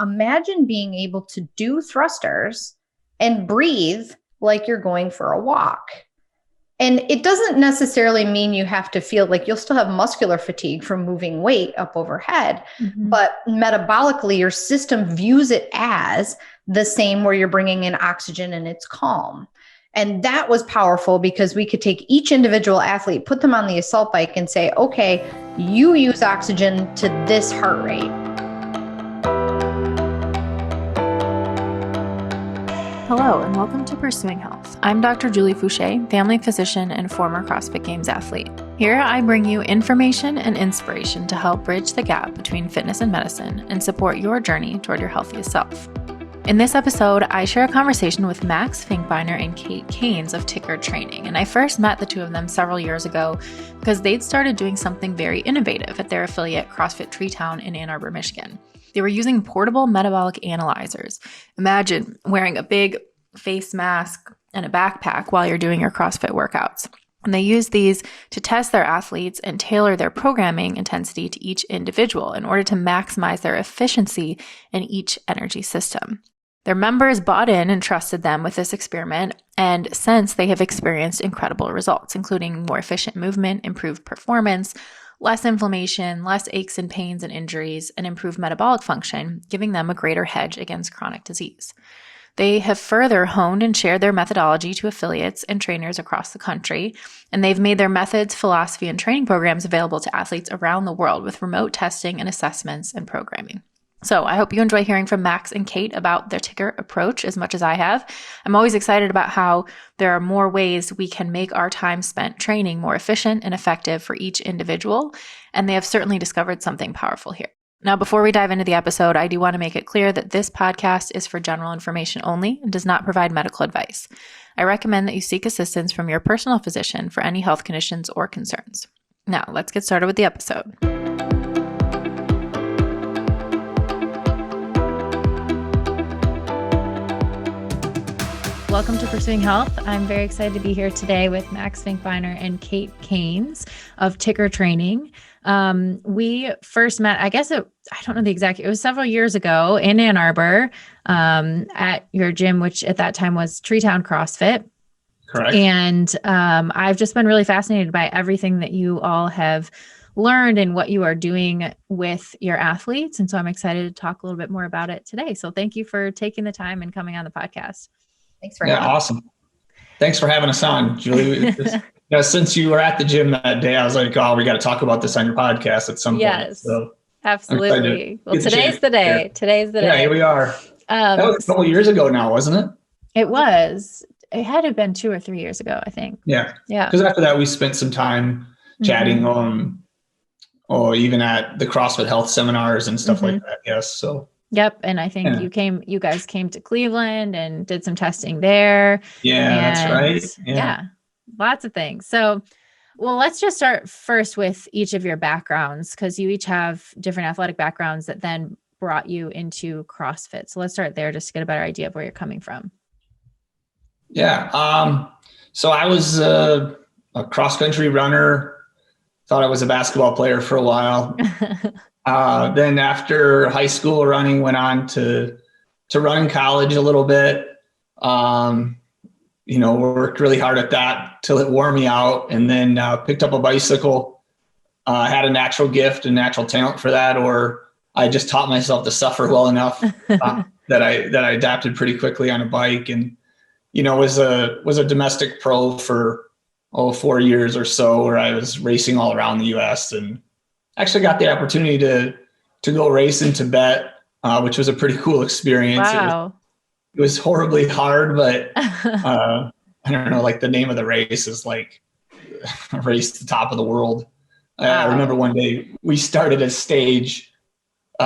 Imagine being able to do thrusters and breathe like you're going for a walk. And it doesn't necessarily mean you have to feel like you'll still have muscular fatigue from moving weight up overhead, but metabolically, your system views it as the same where you're bringing in oxygen and it's calm. And that was powerful because we could take each individual athlete, put them on the assault bike and say, okay, you use oxygen to this heart rate. Hello, and welcome to Pursuing Health. I'm Dr. Julie Fouché, family physician and former CrossFit Games athlete. Here I bring you information and inspiration to help bridge the gap between fitness and medicine and support your journey toward your healthiest self. In this episode, I share a conversation with Max Finkbeiner and Kate Caines of Ticker Training, and I first met the two of them several years ago because they'd started doing something very innovative at their affiliate CrossFit Treetown in Ann Arbor, Michigan. They were using portable metabolic analyzers. Imagine wearing a big face mask and a backpack while you're doing your CrossFit workouts. And they use these to test their athletes and tailor their programming intensity to each individual in order to maximize their efficiency in each energy system. Their members bought in and trusted them with this experiment, and since they have experienced incredible results, including more efficient movement, improved performance, less inflammation, less aches and pains and injuries, and improved metabolic function, giving them a greater hedge against chronic disease. They have further honed and shared their methodology to affiliates and trainers across the country, and they've made their methods, philosophy, and training programs available to athletes around the world with remote testing and assessments and programming. So I hope you enjoy hearing from Max and Kate about their Ticker approach as much as I have. I'm always excited about how there are more ways we can make our time spent training more efficient and effective for each individual, and they have certainly discovered something powerful here. Now, before we dive into the episode, I do want to make it clear that this podcast is for general information only and does not provide medical advice. I recommend that you seek assistance from your personal physician for any health conditions or concerns. Now, let's get started with the episode. Welcome to Pursuing Health. I'm very excited to be here today with Max Finkbeiner and Kate Caines of Ticker Training. We first met, I don't know the exact, it was several years ago in Ann Arbor at your gym, which at that time was Treetown CrossFit. Correct. And I've just been really fascinated by everything that you all have learned and what you are doing with your athletes. And so I'm excited to talk a little bit more about it today. So thank you for taking the time and coming on the podcast. Thanks for having awesome. Thanks for having us on, Julie. Since you were at the gym that day, I was like, oh, we got to talk about this on your podcast at some point. Yes, so absolutely. Well, today's the day. Yeah. Today's the day. Yeah, here we are. That was a couple years ago now, wasn't it? It was. It had to have been 2 or 3 years ago, I think. Yeah. Yeah. Because after that, we spent some time chatting or even at the CrossFit Health seminars and stuff like that. Yes. So. Yep. And I think you guys came to Cleveland and did some testing there. Yeah, that's right. Yeah. Lots of things. So, well, let's just start first with each of your backgrounds, because you each have different athletic backgrounds that then brought you into CrossFit. So let's start there just to get a better idea of where you're coming from. Yeah. So I was a cross-country runner, thought I was a basketball player for a while. Then after high school running, went on to run in college a little bit. Worked really hard at that till it wore me out, and then picked up a bicycle. Had a natural gift and natural talent for that, or I just taught myself to suffer well enough that I adapted pretty quickly on a bike, and was a domestic pro for 4 years or so, where I was racing all around the U.S. and actually got the opportunity to go race in Tibet, which was a pretty cool experience. Wow. It was horribly hard, but I don't know, like the name of the race is like a race to the top of the world. Wow. I remember one day we started at stage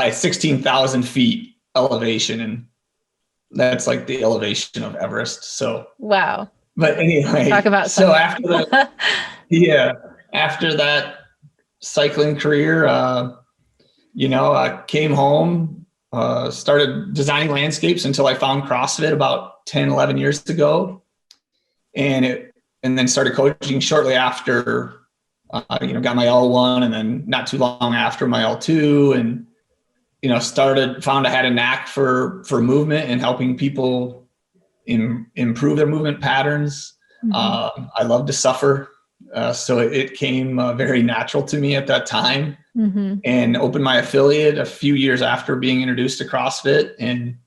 16,000 feet elevation, and that's like the elevation of Everest. So, wow. But anyway, talk about so after that, after that cycling career, I came home, started designing landscapes until I found CrossFit about 10, 11 years ago. And then started coaching shortly after, got my L1, and then not too long after my L2, and found I had a knack for movement and helping people improve their movement patterns. I love to suffer. So it came very natural to me at that time, and opened my affiliate a few years after being introduced to CrossFit. And,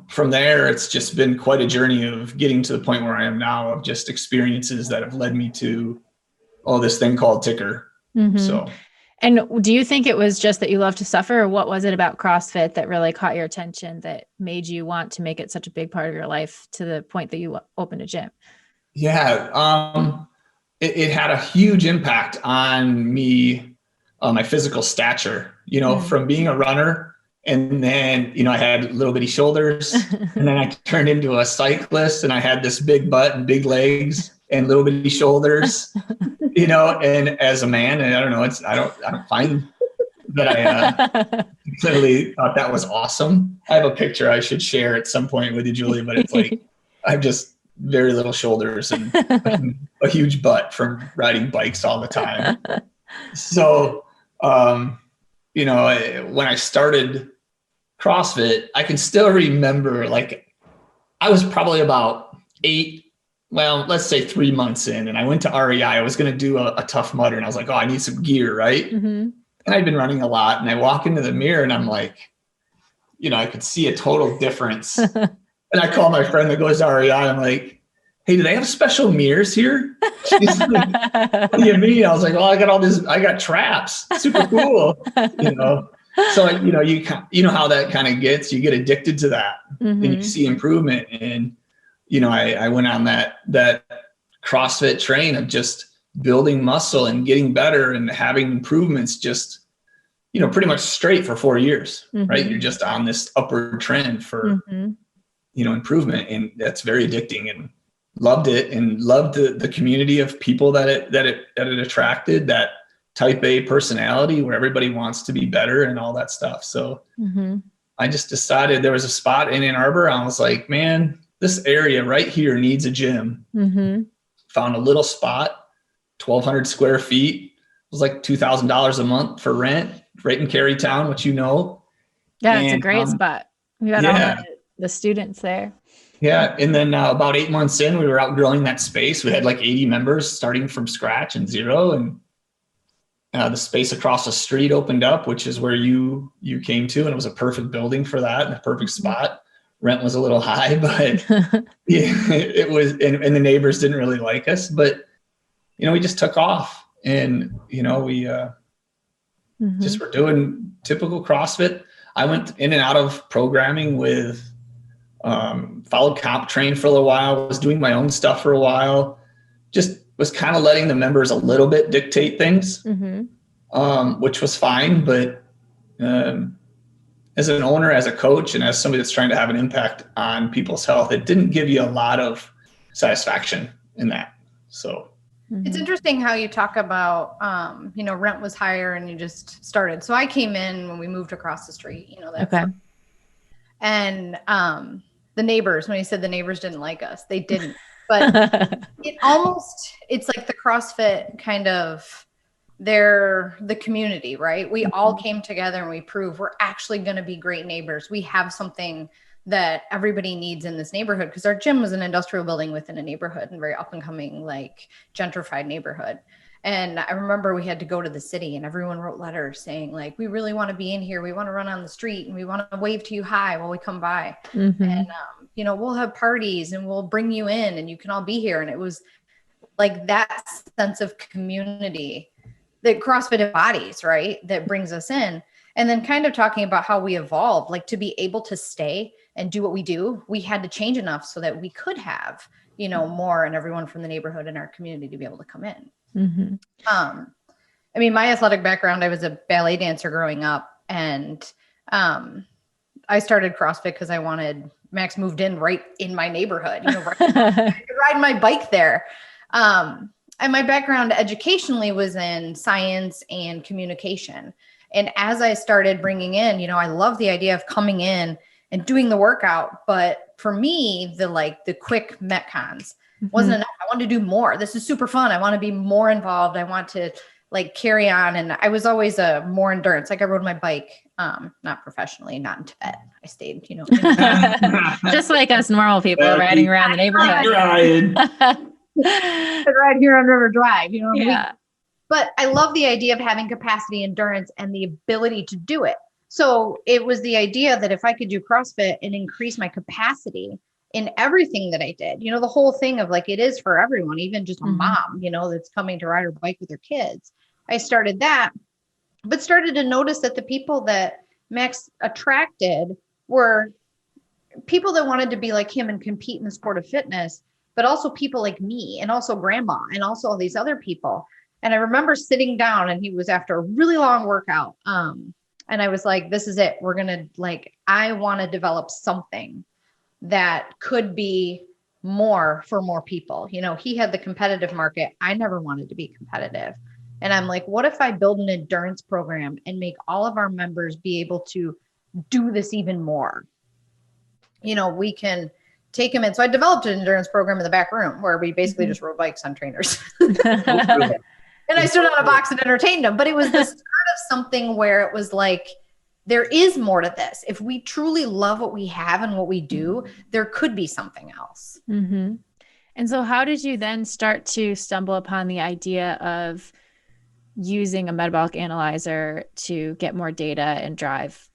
from there, it's just been quite a journey of getting to the point where I am now, of just experiences that have led me to, this thing called Ticker. So. And do you think it was just that you love to suffer, or what was it about CrossFit that really caught your attention that made you want to make it such a big part of your life to the point that you opened a gym? Yeah. It had a huge impact on me, my physical stature, from being a runner. And then, I had little bitty shoulders, and then I turned into a cyclist, and I had this big butt and big legs and little bitty shoulders, and as a man, and I don't know, I don't find that I clearly thought that was awesome. I have a picture I should share at some point with you, Julie, but it's like, I've just very little shoulders and a huge butt from riding bikes all the time. So, when I started CrossFit, I can still remember, I was probably about 3 months in, and I went to REI. I was going to do a Tough Mudder, and I was like, I need some gear, right? And I'd been running a lot, and I walk into the mirror, and I'm like, I could see a total difference. And I call my friend that goes to REI. I'm like, hey, do they have special mirrors here? She's like, what do you mean? I was like, I got traps. Super cool. So, you know how that kind of gets, you get addicted to that, and you see improvement. And, I went on that CrossFit train of just building muscle and getting better and having improvements, just, pretty much straight for 4 years, right? You're just on this upward trend for, improvement. And that's very addicting, and loved it, and loved the community of people that it attracted, that type A personality where everybody wants to be better and all that stuff. So I just decided there was a spot in Ann Arbor. I was like, man, this area right here needs a gym. Found a little spot, 1,200 square feet. It was like $2,000 a month for rent, right in Carytown, which Yeah, it's a great spot. We got all the students there. Yeah. And then about 8 months in, we were outgrowing that space. We had like 80 members starting from scratch and zero. And the space across the street opened up, which is where you came to. And it was a perfect building for that, and a perfect spot. Rent was a little high, but it was, and the neighbors didn't really like us, but, we just took off, and, we just were doing typical CrossFit. I went in and out of programming with, followed comp train for a little while, was doing my own stuff for a while, just was kind of letting the members a little bit dictate things, which was fine. But as an owner, as a coach, and as somebody that's trying to have an impact on people's health, it didn't give you a lot of satisfaction in that. So it's interesting how you talk about, rent was higher and you just started. So I came in when we moved across the street, and the neighbors, when you said the neighbors didn't like us, they didn't. But it's like the CrossFit kind of, they're the community, right? We all came together and we proved we're actually going to be great neighbors. We have something that everybody needs in this neighborhood, because our gym was an industrial building within a neighborhood, and very up and coming, like gentrified neighborhood. And I remember we had to go to the city, and everyone wrote letters saying, like, we really want to be in here. We want to run on the street, and we want to wave to you hi while we come by. And, we'll have parties and we'll bring you in and you can all be here. And it was like that sense of community that CrossFit embodies, right? That brings us in. And then kind of talking about how we evolved, like to be able to stay and do what we do, we had to change enough so that we could have, more and everyone from the neighborhood and our community to be able to come in. My athletic background, I was a ballet dancer growing up, and I started CrossFit because I wanted, Max moved in right in my neighborhood, I could ride my bike there. And my background educationally was in science and communication. And as I started bringing in, I love the idea of coming in and doing the workout. But for me, the quick Metcons wasn't enough. I wanted to do more. This is super fun. I want to be more involved. I want to like carry on. And I was always more endurance. Like I rode my bike, not professionally, not in Tibet. I stayed, just like us normal people riding around the neighborhood. Right here on River Drive, Yeah. But I love the idea of having capacity, endurance, and the ability to do it. So it was the idea that if I could do CrossFit and increase my capacity in everything that I did, the whole thing of like, it is for everyone, even just a mom, that's coming to ride her bike with her kids. I started that, but started to notice that the people that Max attracted were people that wanted to be like him and compete in the sport of fitness, but also people like me and also grandma and also all these other people. And I remember sitting down and he was after a really long workout. And I was like, this is it. We're going to I want to develop something that could be more for more people. He had the competitive market. I never wanted to be competitive. And I'm like, what if I build an endurance program and make all of our members be able to do this even more? We can take them in. So I developed an endurance program in the back room where we basically just rode bikes on trainers. And I stood on a box and entertained them. But it was the start of something where it was like, there is more to this. If we truly love what we have and what we do, there could be something else. Mm-hmm. And so how did you then start to stumble upon the idea of using a metabolic analyzer to get more data and drive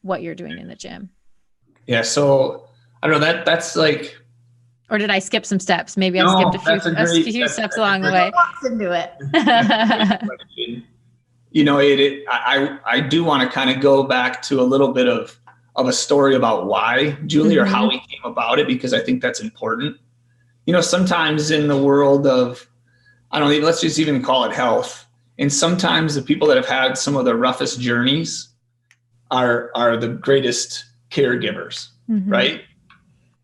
what you're doing in the gym? Yeah. So I don't know, that's like, or did I skip some steps? Maybe I skipped a few steps along the way. Into it. I do want to kind of go back to a little bit of a story about why, Julie, or how we came about it, because I think that's important. Sometimes in the world of, let's just even call it health. And sometimes the people that have had some of the roughest journeys are the greatest caregivers, right?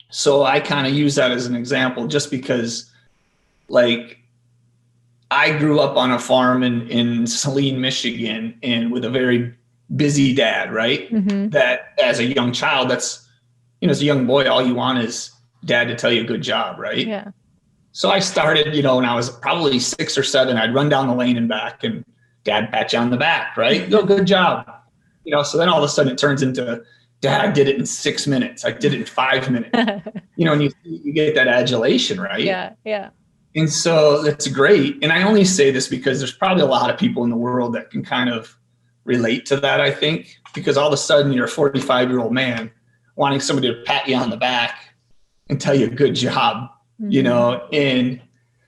So I kind of use that as an example just because I grew up on a farm in Saline, Michigan, and with a very busy dad, right? That as a young child, as a young boy, all you want is dad to tell you good job, right? Yeah. So I started, when I was probably 6 or 7, I'd run down the lane and back and dad pat you on the back, right? Go, good job. So then all of a sudden it turns into, dad, I did it in 6 minutes. I did it in 5 minutes. And you get that adulation, right? Yeah. Yeah. And so that's great. And I only say this because there's probably a lot of people in the world that can kind of relate to that, I think, because all of a sudden you're a 45-year-old man wanting somebody to pat you on the back and tell you good job, And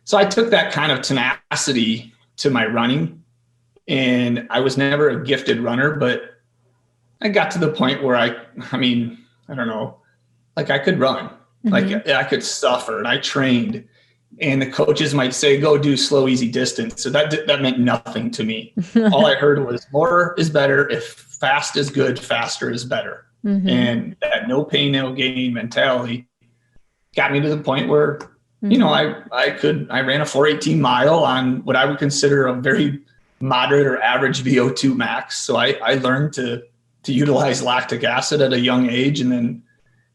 so I took that kind of tenacity to my running, and I was never a gifted runner, but I got to the point where I don't know, I could run, I could suffer, and I trained. And the coaches might say, go do slow, easy distance. So that meant nothing to me. All I heard was more is better. If fast is good, faster is better. And that no pain, no gain mentality got me to the point where, I ran a 4:18 mile on what I would consider a very moderate or average VO2 max. So I learned to utilize lactic acid at a young age, and then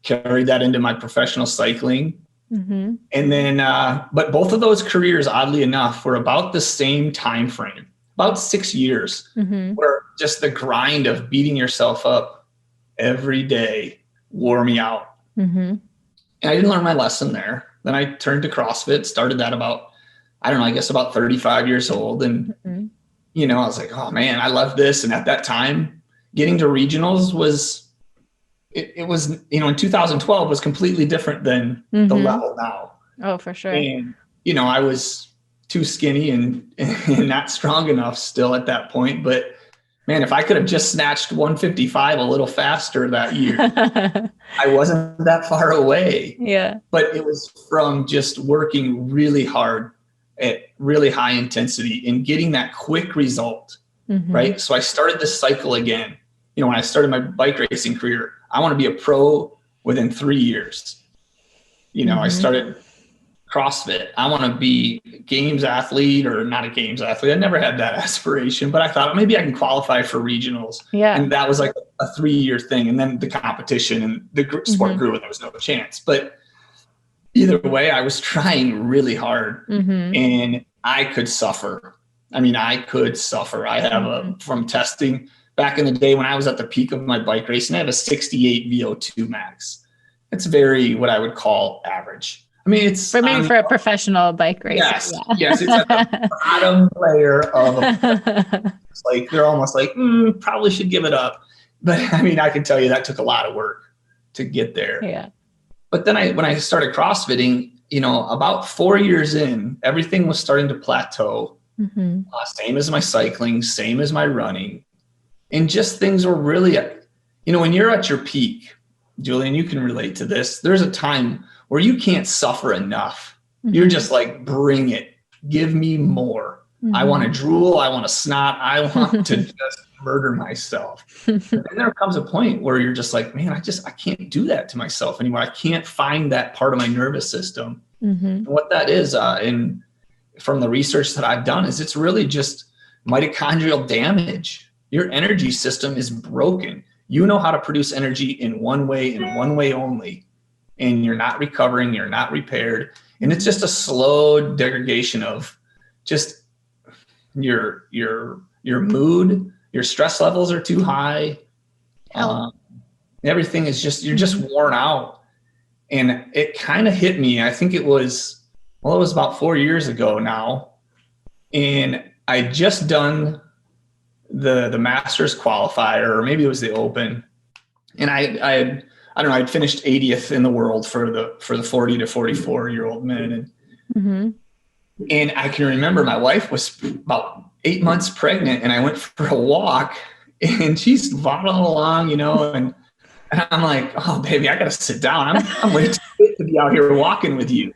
carried that into my professional cycling. And then, but both of those careers, oddly enough, were about the same time frame, about 6 years, where just the grind of beating yourself up every day wore me out. And I didn't learn my lesson there. Then I turned to CrossFit, started that about 35 years old. And, I was like, oh man, I love this. And at that time, getting to regionals was, it was, in 2012 was completely different than the level now. Oh, for sure. And, I was too skinny and not strong enough still at that point. But man, if I could have just snatched 155 a little faster that year, I wasn't that far away. Yeah. But it was from just working really hard at really high intensity and getting that quick result. Right. So I started this cycle again. When I started my bike racing career, I want to be a pro within 3 years. I started CrossFit. I want to be a games athlete, or not a games athlete. I never had that aspiration, but I thought maybe I can qualify for regionals. Yeah. And that was like a 3-year thing. And then the competition and the sport grew and there was no chance. But either way, I was trying really hard and I could suffer. I mean, I could suffer. I have from testing back in the day when I was at the peak of my bike racing, I have a 68 VO2 max. It's very, what I would call average. I mean, it's for maybe for a professional bike racer. Yes. Yes. It's at the bottom layer of it's like, they're almost like, probably should give it up. But I mean, I can tell you that took a lot of work to get there. Yeah. But then when I started CrossFitting, about 4 years in, everything was starting to plateau. Same as my cycling, same as my running. And just things were really, when you're at your peak, Julian, you can relate to this. There's a time where you can't suffer enough. You're just like, bring it, give me more. I want to drool. I want to snot. I want to just murder myself. And then there comes a point where you're just like, man, I can't do that to myself anymore. I can't find that part of my nervous system. And what that is, and from the research that I've done, is it's really just mitochondrial damage. Your energy system is broken. You know how to produce energy in one way and one way only. And you're not recovering, you're not repaired. And it's just a slow degradation of just your mood, your stress levels are too high. Everything is just, you're just worn out. And it kind of hit me. I think it was about 4 years ago now. And I just done the Masters qualifier, or maybe it was the Open. And I'd finished 80th in the world for the 40 to 44 year old men. And I can remember my wife was about 8 months pregnant, and I went for a walk, and she's waddling along, and I'm like, oh baby, I got to sit down. I'm way too fit to be out here walking with you.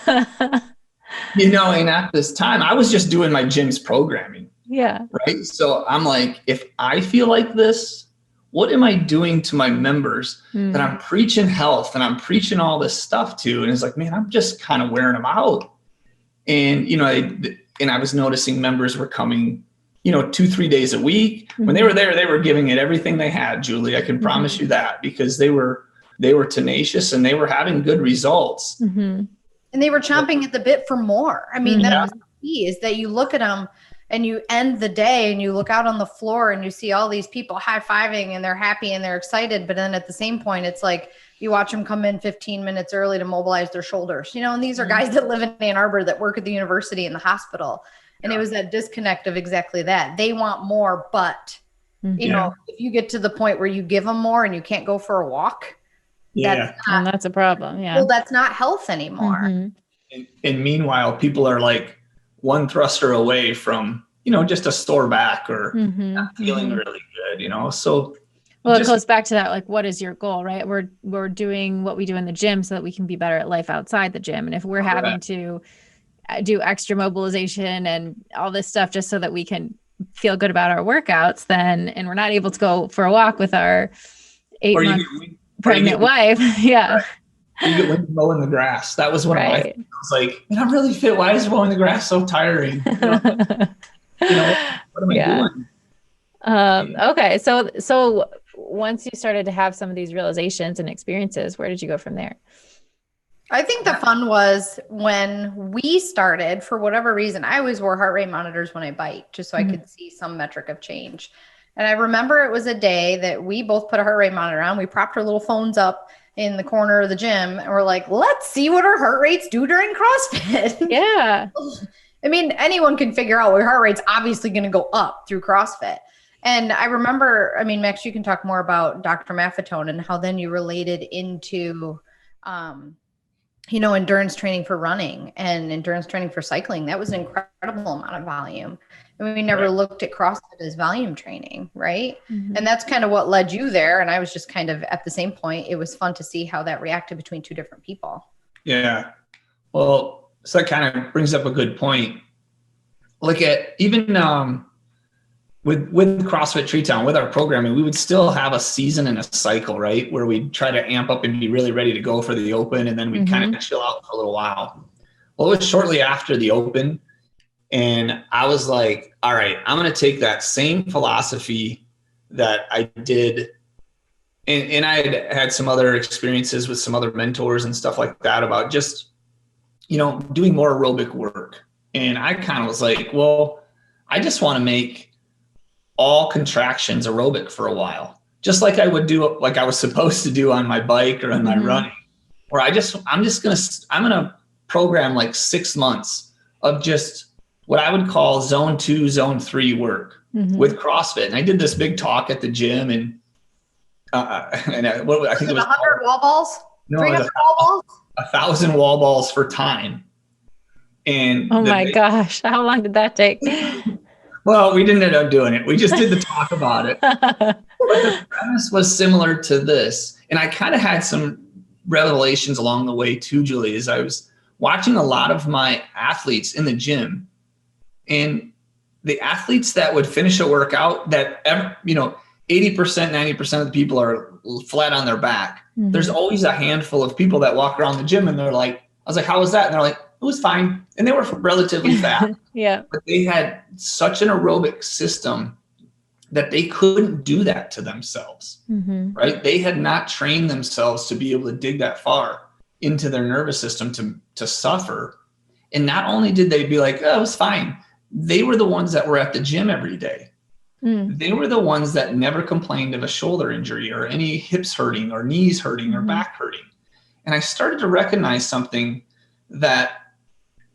And at this time I was just doing my gym's programming. Yeah. Right. So I'm like, if I feel like this, what am I doing to my members that I'm preaching health and I'm preaching all this stuff to? And it's like, man, I'm just kind of wearing them out. And, I was noticing members were coming, 2-3 days a week. When they were there, they were giving it everything they had, Julie. I can promise you that, because they were tenacious and they were having good results. And they were chomping at the bit for more. I mean, that was the key, is that you look at them and you end the day and you look out on the floor and you see all these people high-fiving and they're happy and they're excited. But then at the same point, it's like you watch them come in 15 minutes early to mobilize their shoulders, and these are guys that live in Ann Arbor that work at the university and the hospital. And it was that disconnect of exactly that. They want more, but if you get to the point where you give them more and you can't go for a walk, that's a problem. Yeah. Well, that's not health anymore. And meanwhile, people are like one thruster away from, just a sore back or not feeling really good, so. Well, it goes back to that, like, what is your goal, right? We're doing what we do in the gym so that we can be better at life outside the gym. And if we're having to do extra mobilization and all this stuff just so that we can feel good about our workouts, and we're not able to go for a walk with our 8-month pregnant wife. Yeah. Right. You get wind mowing the grass. That was one of my things. I was like, man, I'm really fit. Why is mowing the grass so tiring? What am I doing? Okay. So once you started to have some of these realizations and experiences, where did you go from there? I think the fun was when we started, for whatever reason, I always wore heart rate monitors when I bike, just so I could see some metric of change. And I remember it was a day that we both put a heart rate monitor on. We propped our little phones up in the corner of the gym and we're like, let's see what our heart rates do during CrossFit. Yeah. I mean, anyone can figure out your heart rate's obviously going to go up through CrossFit. And I remember, Max, you can talk more about Dr. Maffetone and how then you related into, endurance training for running and endurance training for cycling. That was an incredible amount of volume. And we never looked at CrossFit as volume training, right? And that's kind of what led you there. And I was just kind of at the same point. It was fun to see how that reacted between two different people. Yeah. Well, so that kind of brings up a good point. Look at even with CrossFit Treetown, with our programming, we would still have a season and a cycle, right? Where we'd try to amp up and be really ready to go for the Open. And then we'd kind of chill out for a little while. Well, it was shortly after the Open. And I was like, all right, I'm going to take that same philosophy that I did. And I had some other experiences with some other mentors and stuff like that about just, doing more aerobic work. And I kind of was like, well, I just want to make all contractions aerobic for a while, just like I would do, like I was supposed to do on my bike or on my running, where I'm going to program like 6 months of just what I would call zone 2, zone 3 work with CrossFit. And I did this big talk at the gym, and I think it was 100 wall balls, no, 300 wall balls, 1,000 wall balls for time. And oh my gosh, how long did that take? Well, we didn't end up doing it. We just did the talk about it. But the premise was similar to this. And I kind of had some revelations along the way too, Julie, as I was watching a lot of my athletes in the gym, and the athletes that would finish a workout that, 80%, 90% of the people are flat on their back. There's always a handful of people that walk around the gym and they're like, I was like, how was that? And they're like, it was fine. And they were relatively fat. Yeah. But they had such an aerobic system that they couldn't do that to themselves, right? They had not trained themselves to be able to dig that far into their nervous system to suffer. And not only did they be like, oh, it was fine, they were the ones that were at the gym every day. They were the ones that never complained of a shoulder injury or any hips hurting or knees hurting or back hurting. And I started to recognize something that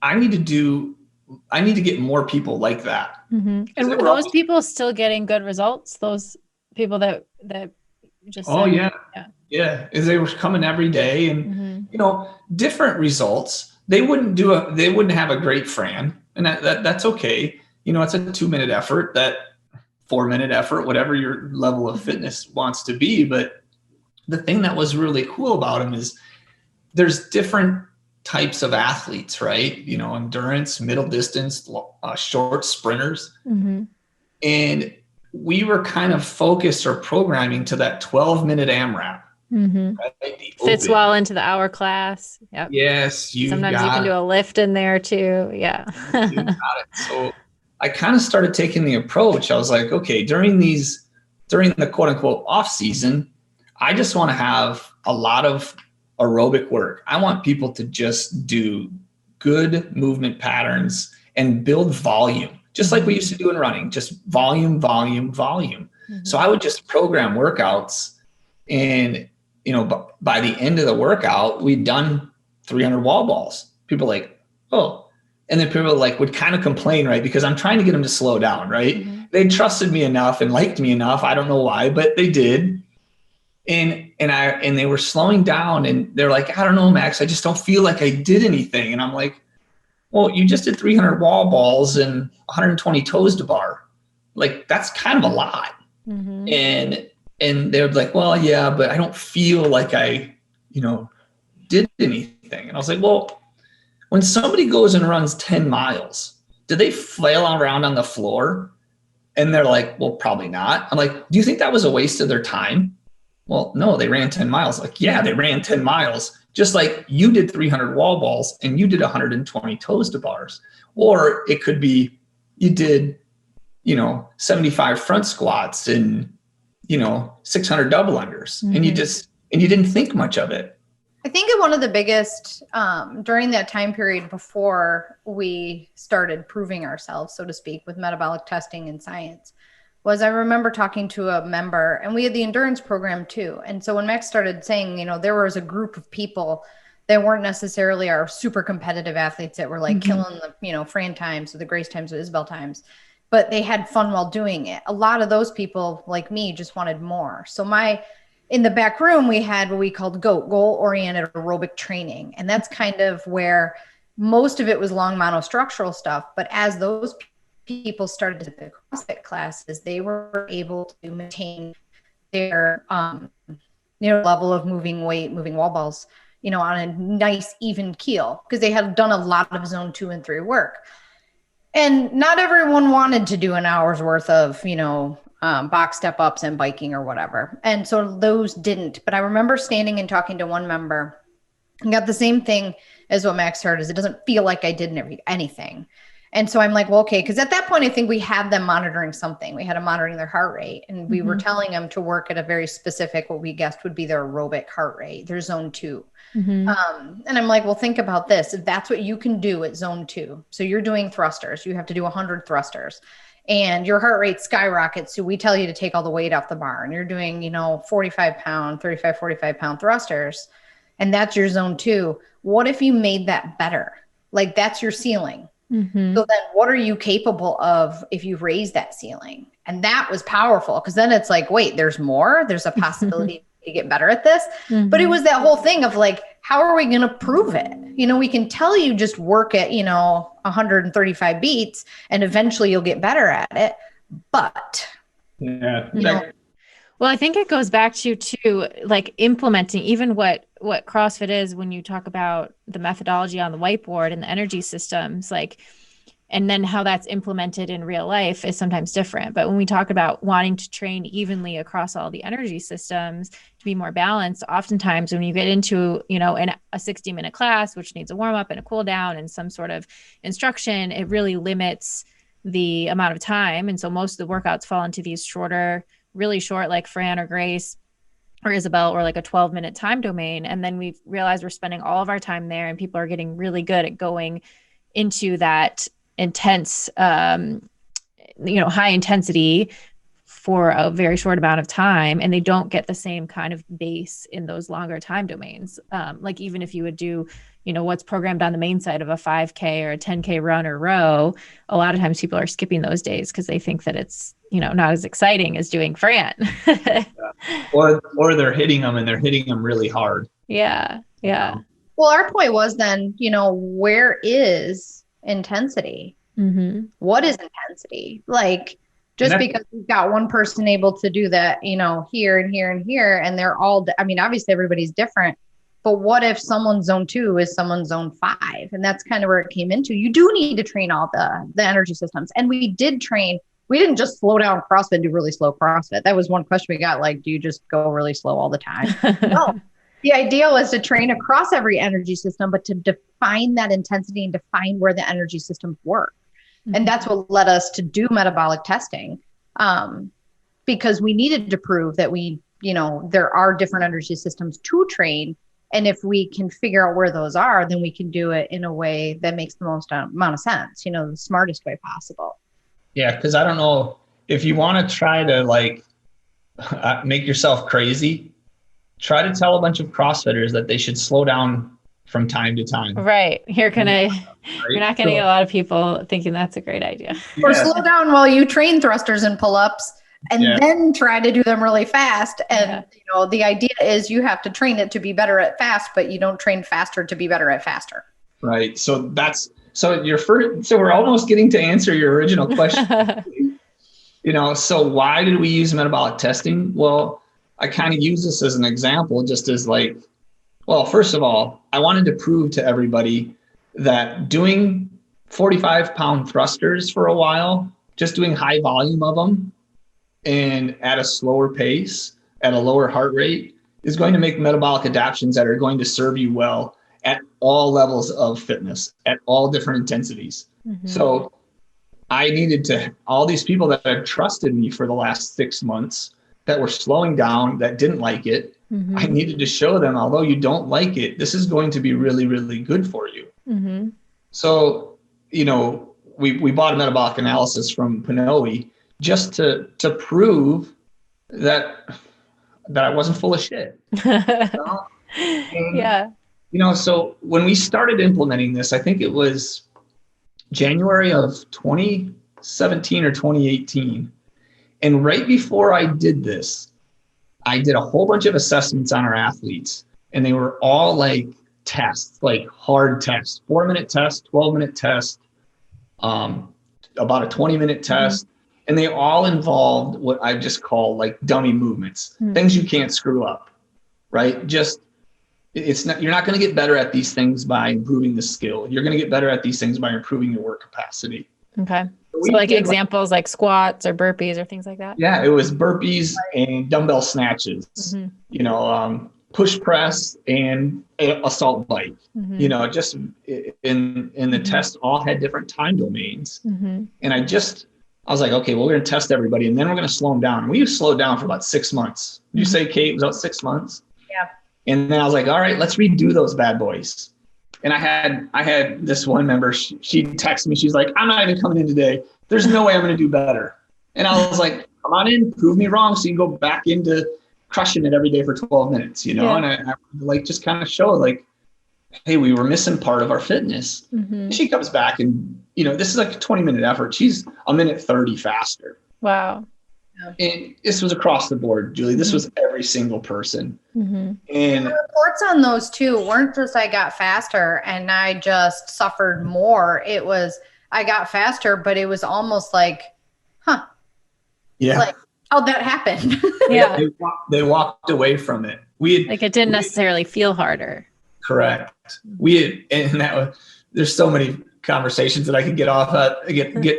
I need to get more people like that. And were those people still getting good results? Those people that just yeah. As they were coming every day and different results. They wouldn't have a great Fran, and that's okay. It's a 2-minute effort, that 4-minute effort, whatever your level of fitness wants to be. But the thing that was really cool about them is there's different types of athletes, right? Endurance, middle distance, short sprinters. And we were kind of focused or programming to that 12-minute AMRAP. Right? Fits well into the hour class. Yep. Yes. Sometimes you can do a lift in there too. Yeah. You got it. So I kind of started taking the approach. I was like, okay, during the quote unquote off season, I just want to have a lot of aerobic work. I want people to just do good movement patterns and build volume, just like we used to do in running, just volume. So I would just program workouts, and, by the end of the workout, we'd done 300 wall balls. People are like, oh, and then people would kind of complain, right? Because I'm trying to get them to slow down, right? They trusted me enough and liked me enough. I don't know why, but they did. And they were slowing down, and they're like, I don't know, Max, I just don't feel like I did anything. And I'm like, well, you just did 300 wall balls and 120 toes to bar. Like, that's kind of a lot. And they were like, well, yeah, but I don't feel like I, did anything. And I was like, well, when somebody goes and runs 10 miles, do they flail around on the floor? And they're like, well, probably not. I'm like, do you think that was a waste of their time? Well, no, they ran 10 miles. Like, yeah, they ran 10 miles, just like you did 300 wall balls and you did 120 toes to bars. Or it could be you did, 75 front squats and, 600 double unders, and you didn't think much of it. I think one of the biggest, during that time period before we started proving ourselves, so to speak, with metabolic testing and science, was I remember talking to a member, and we had the endurance program too. And so when Max started saying, there was a group of people that weren't necessarily our super competitive athletes that were like killing the, Fran times or the Grace times or Isabel times, but they had fun while doing it. A lot of those people like me just wanted more. So in the back room, we had what we called GOAT, goal-oriented aerobic training. And that's kind of where most of it was long monostructural stuff. But as those people started to the CrossFit classes, they were able to maintain their, level of moving weight, moving wall balls, on a nice even keel, because they had done a lot of zone 2 and 3 work. And not everyone wanted to do an hour's worth of, box step ups and biking or whatever. And so those didn't. But I remember standing and talking to one member and got the same thing as what Max heard, is it doesn't feel like I did anything. And so I'm like, well, okay. Cause at that point, I think we had them monitoring something. We had them monitoring their heart rate, and we were telling them to work at a very specific, what we guessed would be their aerobic heart rate, their zone 2. And I'm like, well, think about this. If that's what you can do at zone 2. So you're doing thrusters, you have to do 100 thrusters and your heart rate skyrockets. So we tell you to take all the weight off the bar, and you're doing, 45 pound, 35, 45 pound thrusters. And that's your zone 2. What if you made that better? Like, that's your ceiling. So then what are you capable of if you raise that ceiling? And that was powerful, because then it's like, wait, there's more. There's a possibility to get better at this. But it was that whole thing of like, how are we going to prove it? We can tell you just work at, 135 beats and eventually you'll get better at it. But, well, I think it goes back to like implementing even what CrossFit is, when you talk about the methodology on the whiteboard and the energy systems, like, and then how that's implemented in real life is sometimes different. But when we talk about wanting to train evenly across all the energy systems to be more balanced, oftentimes when you get into, a 60-minute class, which needs a warm up and a cool down and some sort of instruction, it really limits the amount of time. And so most of the workouts fall into these shorter, really short, like Fran or Grace or Isabel, or like a 12-minute time domain. And then we realize we're spending all of our time there, and people are getting really good at going into that intense, high intensity for a very short amount of time. And they don't get the same kind of base in those longer time domains. Like even if you would do, what's programmed on the main side of a 5K or a 10K run or row, a lot of times people are skipping those days because they think that it's, not as exciting as doing Fran. Or they're hitting them, and they're hitting them really hard. Yeah. Yeah. Well, our point was then, where is intensity? What is intensity? Like, just because we've got one person able to do that, here and here and here, and they're all, obviously everybody's different, but what if someone's zone 2 is someone's zone 5? And that's kind of where it came into. You do need to train all the energy systems. And we didn't just slow down CrossFit and do really slow CrossFit. That was one question we got, like, do you just go really slow all the time? No. The idea was to train across every energy system, but to define that intensity and define where the energy systems work. And that's what led us to do metabolic testing, because we needed to prove that there are different energy systems to train. And if we can figure out where those are, then we can do it in a way that makes the most amount of sense, the smartest way possible. Yeah, because I don't know if you want to try to like make yourself crazy, try to tell a bunch of CrossFitters that they should slow down from time to time. Right. You're not going to get a lot of people thinking that's a great idea. Or slow down while you train thrusters and pull-ups, and then try to do them really fast. And, the idea is you have to train it to be better at fast, but you don't train faster to be better at faster. Right. So we're almost getting to answer your original question. So why did we use metabolic testing? Well, I kind of use this as an example, just as like, well, first of all, I wanted to prove to everybody that doing 45-pound thrusters for a while, just doing high volume of them and at a slower pace, at a lower heart rate, is going to make metabolic adaptations that are going to serve you well at all levels of fitness, at all different intensities. So I needed to, all these people that have trusted me for the last 6 months that were slowing down, that didn't like it, I needed to show them, although you don't like it, this is going to be really, really good for you. So, we bought a metabolic analysis from Pinoe just to prove that I wasn't full of shit. And, so when we started implementing this, I think it was January of 2017 or 2018. And right before I did this, I did a whole bunch of assessments on our athletes, and they were all like tests, like hard tests, 4-minute test, 12-minute test, about a 20-minute test. And they all involved what I just call like dummy movements, things you can't screw up, right? You're not going to get better at these things by improving the skill. You're going to get better at these things by improving your work capacity. Okay. So like examples like squats or burpees or things like that? Yeah, it was burpees and dumbbell snatches, push press and assault bike. Mm-hmm. Just in the test all had different time domains. Mm-hmm. And I was like, okay, well, we're going to test everybody and then we're going to slow them down. We slowed down for about 6 months. You say, Kate, it was about 6 months. Yeah. And then I was like, all right, let's redo those bad boys. And I had this one member, she texted me. She's like, I'm not even coming in today. There's no way I'm going to do better. And I was like, come on in, prove me wrong. So you can go back into crushing it every day for 12 minutes, and I like just kind of show like, hey, we were missing part of our fitness. Mm-hmm. She comes back and, this is like a 20-minute effort. She's a minute 30 faster. Wow. And this was across the board, Julie. This was every single person. Mm-hmm. And the reports on those too weren't just I got faster and I just suffered more. It was I got faster, but it was almost like, yeah, like, how'd that happen? Yeah. They walked away from it. It didn't necessarily feel harder. Correct. There's so many conversations that I could get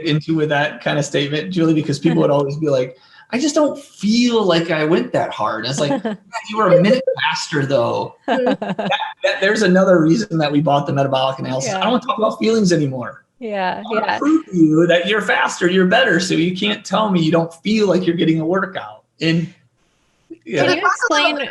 into with that kind of statement, Julie, because people would always be like, I just don't feel like I went that hard. It's like, you were a minute faster though. There's another reason that we bought the metabolic analysis. Yeah. I don't want to talk about feelings anymore. Yeah. I want to prove to you that you're faster, you're better. So you can't tell me you don't feel like you're getting a workout. And Can you explain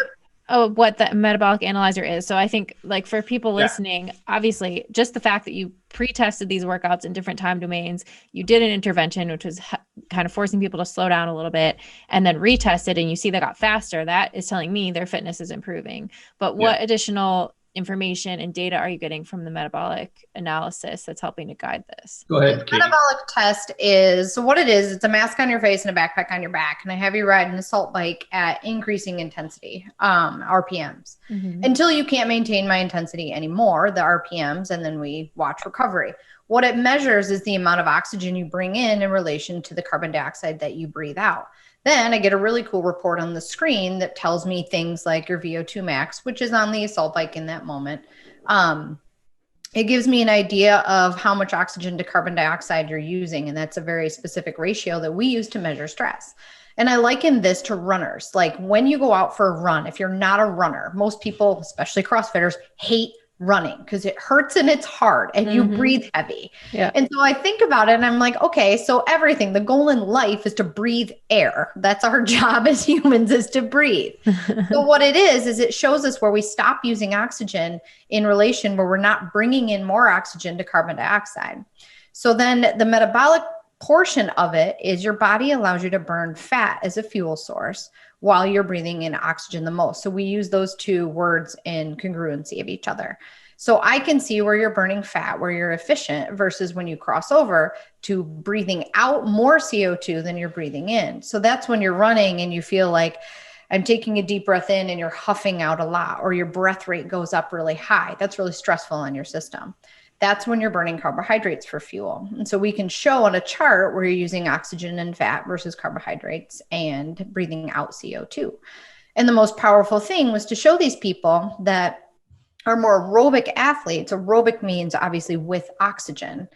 what the metabolic analyzer is? So I think like for people listening, obviously just the fact that you pre-tested these workouts in different time domains, you did an intervention, which was kind of forcing people to slow down a little bit, and then retested and you see they got faster. That is telling me their fitness is improving. But what additional information and data are you getting from the metabolic analysis that's helping to guide this? Go ahead, The Kate. metabolic test is, so what it is, it's a mask on your face and a backpack on your back. And I have you ride an assault bike at increasing intensity, RPMs, until you can't maintain my intensity anymore, the RPMs, and then we watch recovery. What it measures is the amount of oxygen you bring in relation to the carbon dioxide that you breathe out. Then I get a really cool report on the screen that tells me things like your VO2 max, which is on the assault bike in that moment. It gives me an idea of how much oxygen to carbon dioxide you're using. And that's a very specific ratio that we use to measure stress. And I liken this to runners. Like when you go out for a run, if you're not a runner, most people, especially CrossFitters, hate running because it hurts and it's hard and you breathe heavy. Yeah. And so I think about it and I'm like, okay, so everything, the goal in life is to breathe air. That's our job as humans, is to breathe. So what it is it shows us where we stop using oxygen in relation where we're not bringing in more oxygen to carbon dioxide. So then the metabolic portion of it is your body allows you to burn fat as a fuel source while you're breathing in oxygen the most. So we use those two words in congruency of each other. So I can see where you're burning fat, where you're efficient versus when you cross over to breathing out more CO2 than you're breathing in. So that's when you're running and you feel like I'm taking a deep breath in and you're huffing out a lot, or your breath rate goes up really high. That's really stressful on your system. That's when you're burning carbohydrates for fuel. And so we can show on a chart where you're using oxygen and fat versus carbohydrates and breathing out CO2. And the most powerful thing was to show these people that are more aerobic athletes. Aerobic means obviously with oxygen,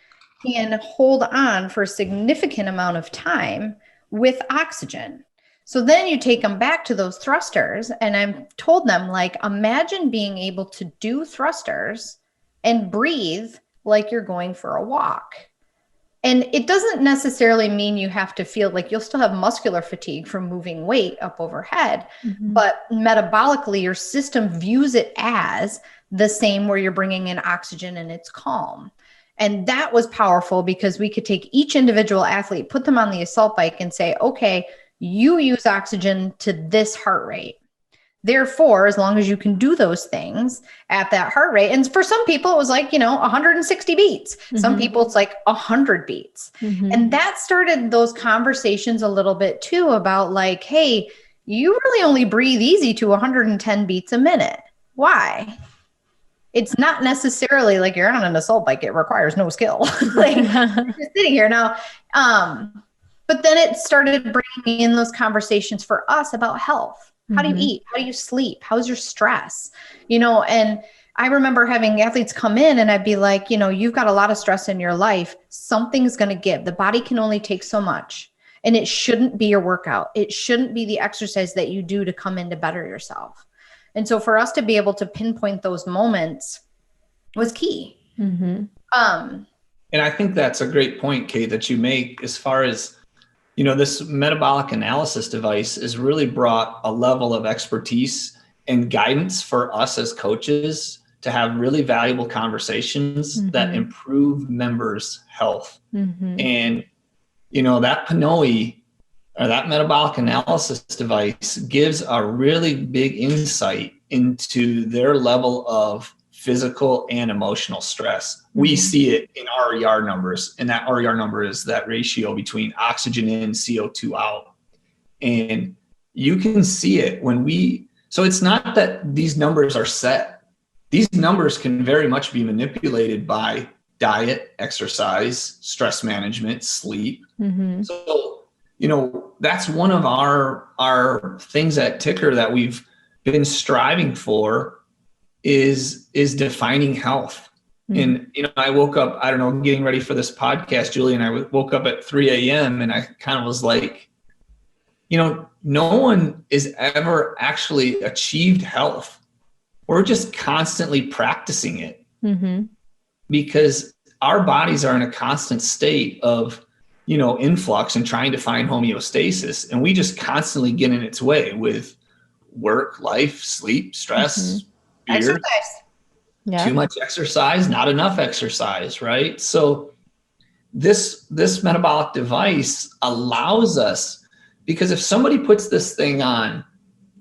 can hold on for a significant amount of time with oxygen. So then you take them back to those thrusters, and I've told them, like, imagine being able to do thrusters and breathe like you're going for a walk. And it doesn't necessarily mean you have to feel like you'll still have muscular fatigue from moving weight up overhead, but metabolically your system views it as the same where you're bringing in oxygen and it's calm. And that was powerful because we could take each individual athlete, put them on the assault bike and say, okay, you use oxygen to this heart rate. Therefore, as long as you can do those things at that heart rate, and for some people it was like, 160 beats. Some people it's like 100 beats. And that started those conversations a little bit too about like, hey, you really only breathe easy to 110 beats a minute. Why? It's not necessarily like you're on an assault bike. It requires no skill. Like you're just sitting here now. But then it started bringing in those conversations for us about health. How do you eat? How do you sleep? How's your stress? And I remember having athletes come in and I'd be like, you've got a lot of stress in your life. Something's going to give. The body can only take so much. And it shouldn't be your workout. It shouldn't be the exercise that you do to come in to better yourself. And so for us to be able to pinpoint those moments was key. Mm-hmm. And I think that's a great point, Kate, that you make as far as, you know, this metabolic analysis device has really brought a level of expertise and guidance for us as coaches to have really valuable conversations that improve members' health. And, you know, that PNOE or that metabolic analysis device gives a really big insight into their level of physical and emotional stress. We see it in RER numbers, and that RER number is that ratio between oxygen in, CO2 out. And you can see it so it's not that these numbers are set. These numbers can very much be manipulated by diet, exercise, stress management, sleep. So, you know, that's one of our things at Ticker that we've been striving for is defining health. And, you know, I woke up, I don't know, getting ready for this podcast, Julie, and I woke up at 3 a.m. and I kind of was like, you know, no one is ever actually achieved health. We're just constantly practicing it because our bodies are in a constant state of, you know, influx and trying to find homeostasis. And we just constantly get in its way with work, life, sleep, stress, beer, exercise. too much exercise, not enough exercise, right? So this metabolic device allows us, because if somebody puts this thing on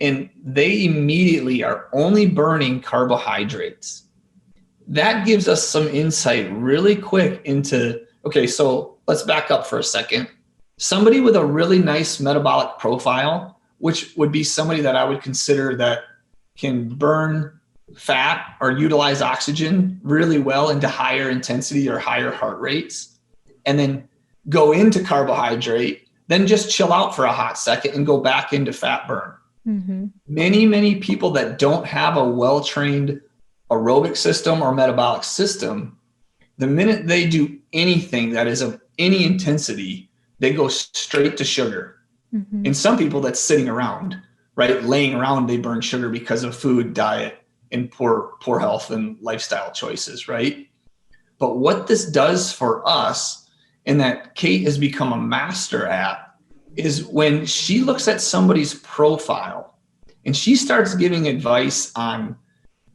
and they immediately are only burning carbohydrates, that gives us some insight really quick into, okay, so let's back up for a second. Somebody with a really nice metabolic profile, which would be somebody that I would consider that can burn fat or utilize oxygen really well into higher intensity or higher heart rates, and then go into carbohydrate, then just chill out for a hot second and go back into fat burn. Many people that don't have a well-trained aerobic system or metabolic system, the minute they do anything that is of any intensity, they go straight to sugar. And some people that's sitting around, right, laying around, they burn sugar because of food, diet, and poor health and lifestyle choices, right? But what this does for us, and that Kate has become a master at, is when she looks at somebody's profile and she starts giving advice on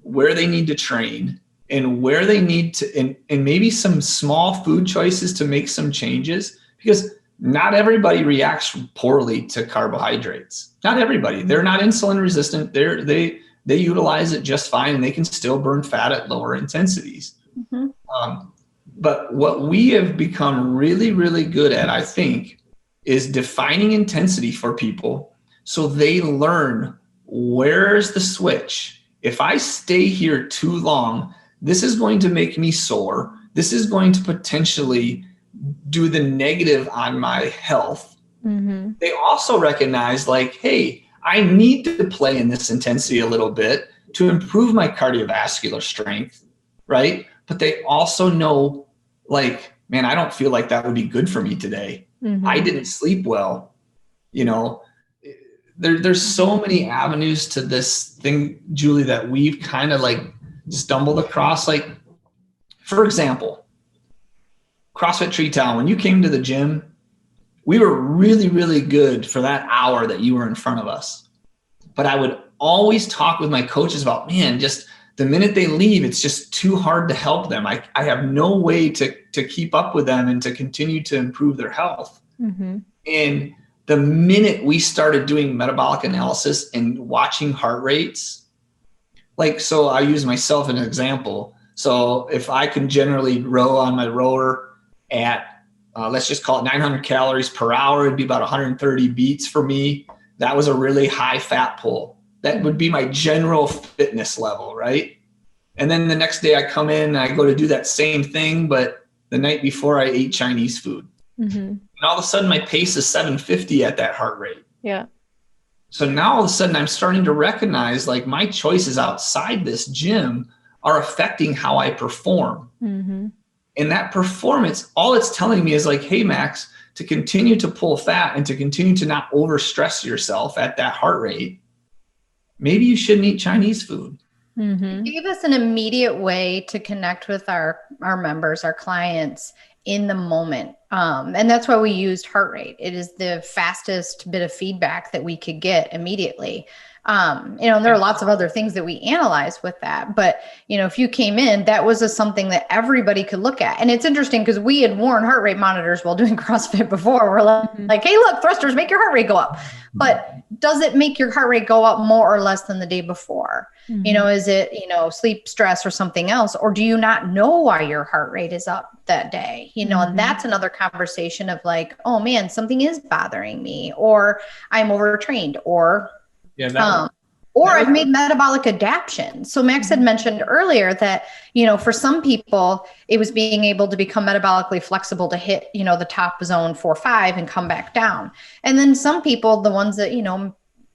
where they need to train and where they need to, and maybe some small food choices to make some changes, because not everybody reacts poorly to carbohydrates. Not everybody. They're not insulin resistant. They utilize it just fine, and they can still burn fat at lower intensities. But what we have become really, really good at, I think, is defining intensity for people so they learn where's the switch. If I stay here too long, this is going to make me sore. This is going to potentially do the negative on my health. They also recognize, like, hey, I need to play in this intensity a little bit to improve my cardiovascular strength, right? But they also know, like, man, I don't feel like that would be good for me today. I didn't sleep well. You know, there's so many avenues to this thing, Julie, that we've kind of like stumbled across. Like, for example, CrossFit Tree Town, when you came to the gym, we were really, really good for that hour that you were in front of us. But I would always talk with my coaches about, man, just the minute they leave, it's just too hard to help them. I have no way to keep up with them and to continue to improve their health. And the minute we started doing metabolic analysis and watching heart rates, like, so I use myself as an example. So if I can generally row on my rower at, let's just call it 900 calories per hour, it'd be about 130 beats for me. That was a really high fat pull. That would be my general fitness level, right? And then the next day I come in and I go to do that same thing, but the night before I ate Chinese food. And all of a sudden my pace is 750 at that heart rate. Yeah. So now all of a sudden I'm starting to recognize, like, my choices outside this gym are affecting how I perform. And that performance, all it's telling me is, like, hey, Max, to continue to pull fat and to continue to not overstress yourself at that heart rate, maybe you shouldn't eat Chinese food. It gave us an immediate way to connect with our members, our clients in the moment. And that's why we used heart rate. It is the fastest bit of feedback that we could get immediately. And there are lots of other things that we analyze with that. But, if you came in, that was something that everybody could look at. And it's interesting because we had worn heart rate monitors while doing CrossFit before. We're like, hey, look, thrusters make your heart rate go up. But does it make your heart rate go up more or less than the day before? Is it, sleep stress or something else? Or do you not know why your heart rate is up that day? And that's another conversation of like, oh man, something is bothering me, or I'm overtrained, or I've made metabolic adaptations. So Max had mentioned earlier that, for some people, it was being able to become metabolically flexible to hit, the top zone 4-5 and come back down. And then some people, the ones that,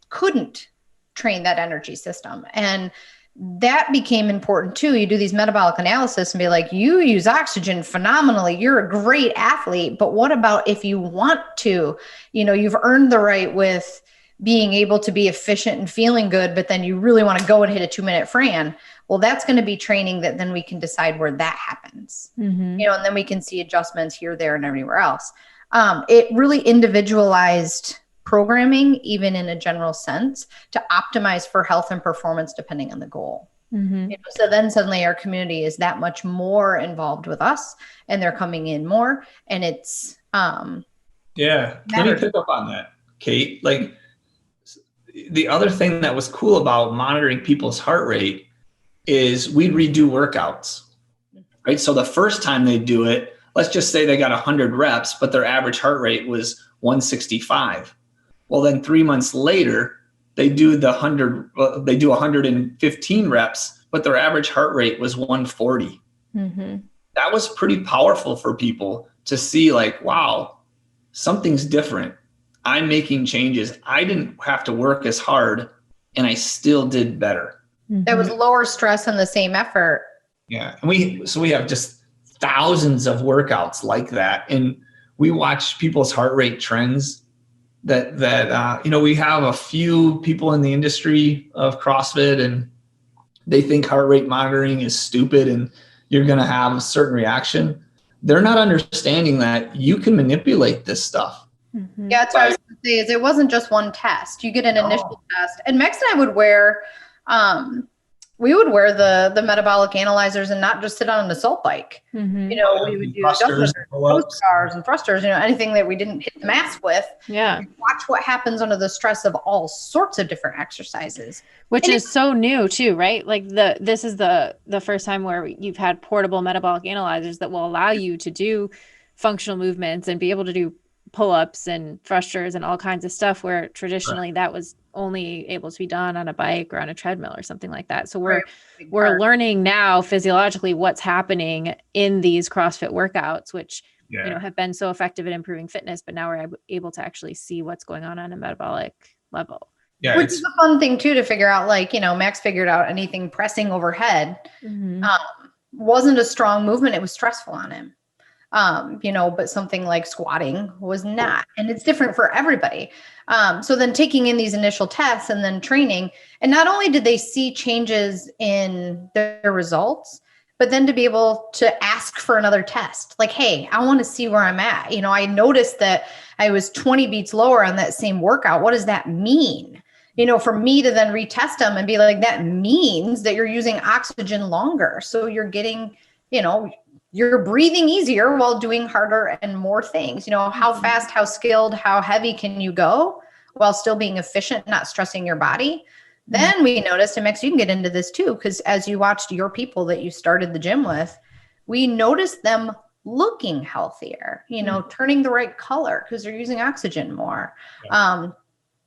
couldn't train that energy system. And that became important too. You do these metabolic analysis and be like, you use oxygen phenomenally. You're a great athlete. But what about if you want to, you've earned the right with being able to be efficient and feeling good, but then you really want to go and hit a 2-minute Fran. Well, that's going to be training that then we can decide where that happens, and then we can see adjustments here, there, and everywhere else. It really individualized programming, even in a general sense, to optimize for health and performance, depending on the goal. So then suddenly our community is that much more involved with us, and they're coming in more, and it's, let me pick up on that, Kate. Like, the other thing that was cool about monitoring people's heart rate is we'd redo workouts, right? So the first time they do it, let's just say they got 100 reps, but their average heart rate was 165. Well, then 3 months later, they do 115 reps, but their average heart rate was 140. That was pretty powerful for people to see, like, wow, something's different. I'm making changes. I didn't have to work as hard, and I still did better. That was lower stress and the same effort. Yeah. And we have just thousands of workouts like that. And we watch people's heart rate trends that we have a few people in the industry of CrossFit, and they think heart rate monitoring is stupid and you're going to have a certain reaction. They're not understanding that you can manipulate this stuff. Yeah, that's what I was going to say, is it wasn't just one test. You get an initial test. And Max and I would wear, the metabolic analyzers and not just sit on an assault bike. We would do thrusters, bars and thrusters, anything that we didn't hit the mass with. Yeah. Watch what happens under the stress of all sorts of different exercises. Which is so new too, right? Like this is the first time where you've had portable metabolic analyzers that will allow you to do functional movements and be able to do pull-ups and thrusters and all kinds of stuff, where traditionally that was only able to be done on a bike or on a treadmill or something like that. So we're learning now physiologically what's happening in these CrossFit workouts, which have been so effective at improving fitness, but now we're able to actually see what's going on a metabolic level. Yeah, which is a fun thing too, to figure out, like, Max figured out anything pressing overhead wasn't a strong movement. It was stressful on him. But something like squatting was not, and it's different for everybody. So then taking in these initial tests and then training, and not only did they see changes in their results, but then to be able to ask for another test, like, hey, I want to see where I'm at. I noticed that I was 20 beats lower on that same workout. What does that mean? For me to then retest them and be like, that means that you're using oxygen longer. So you're getting, you're breathing easier while doing harder and more things. How fast, how skilled, how heavy can you go while still being efficient, not stressing your body? Then we noticed, and Max, you can get into this too, because as you watched your people that you started the gym with, we noticed them looking healthier, turning the right color because they're using oxygen more.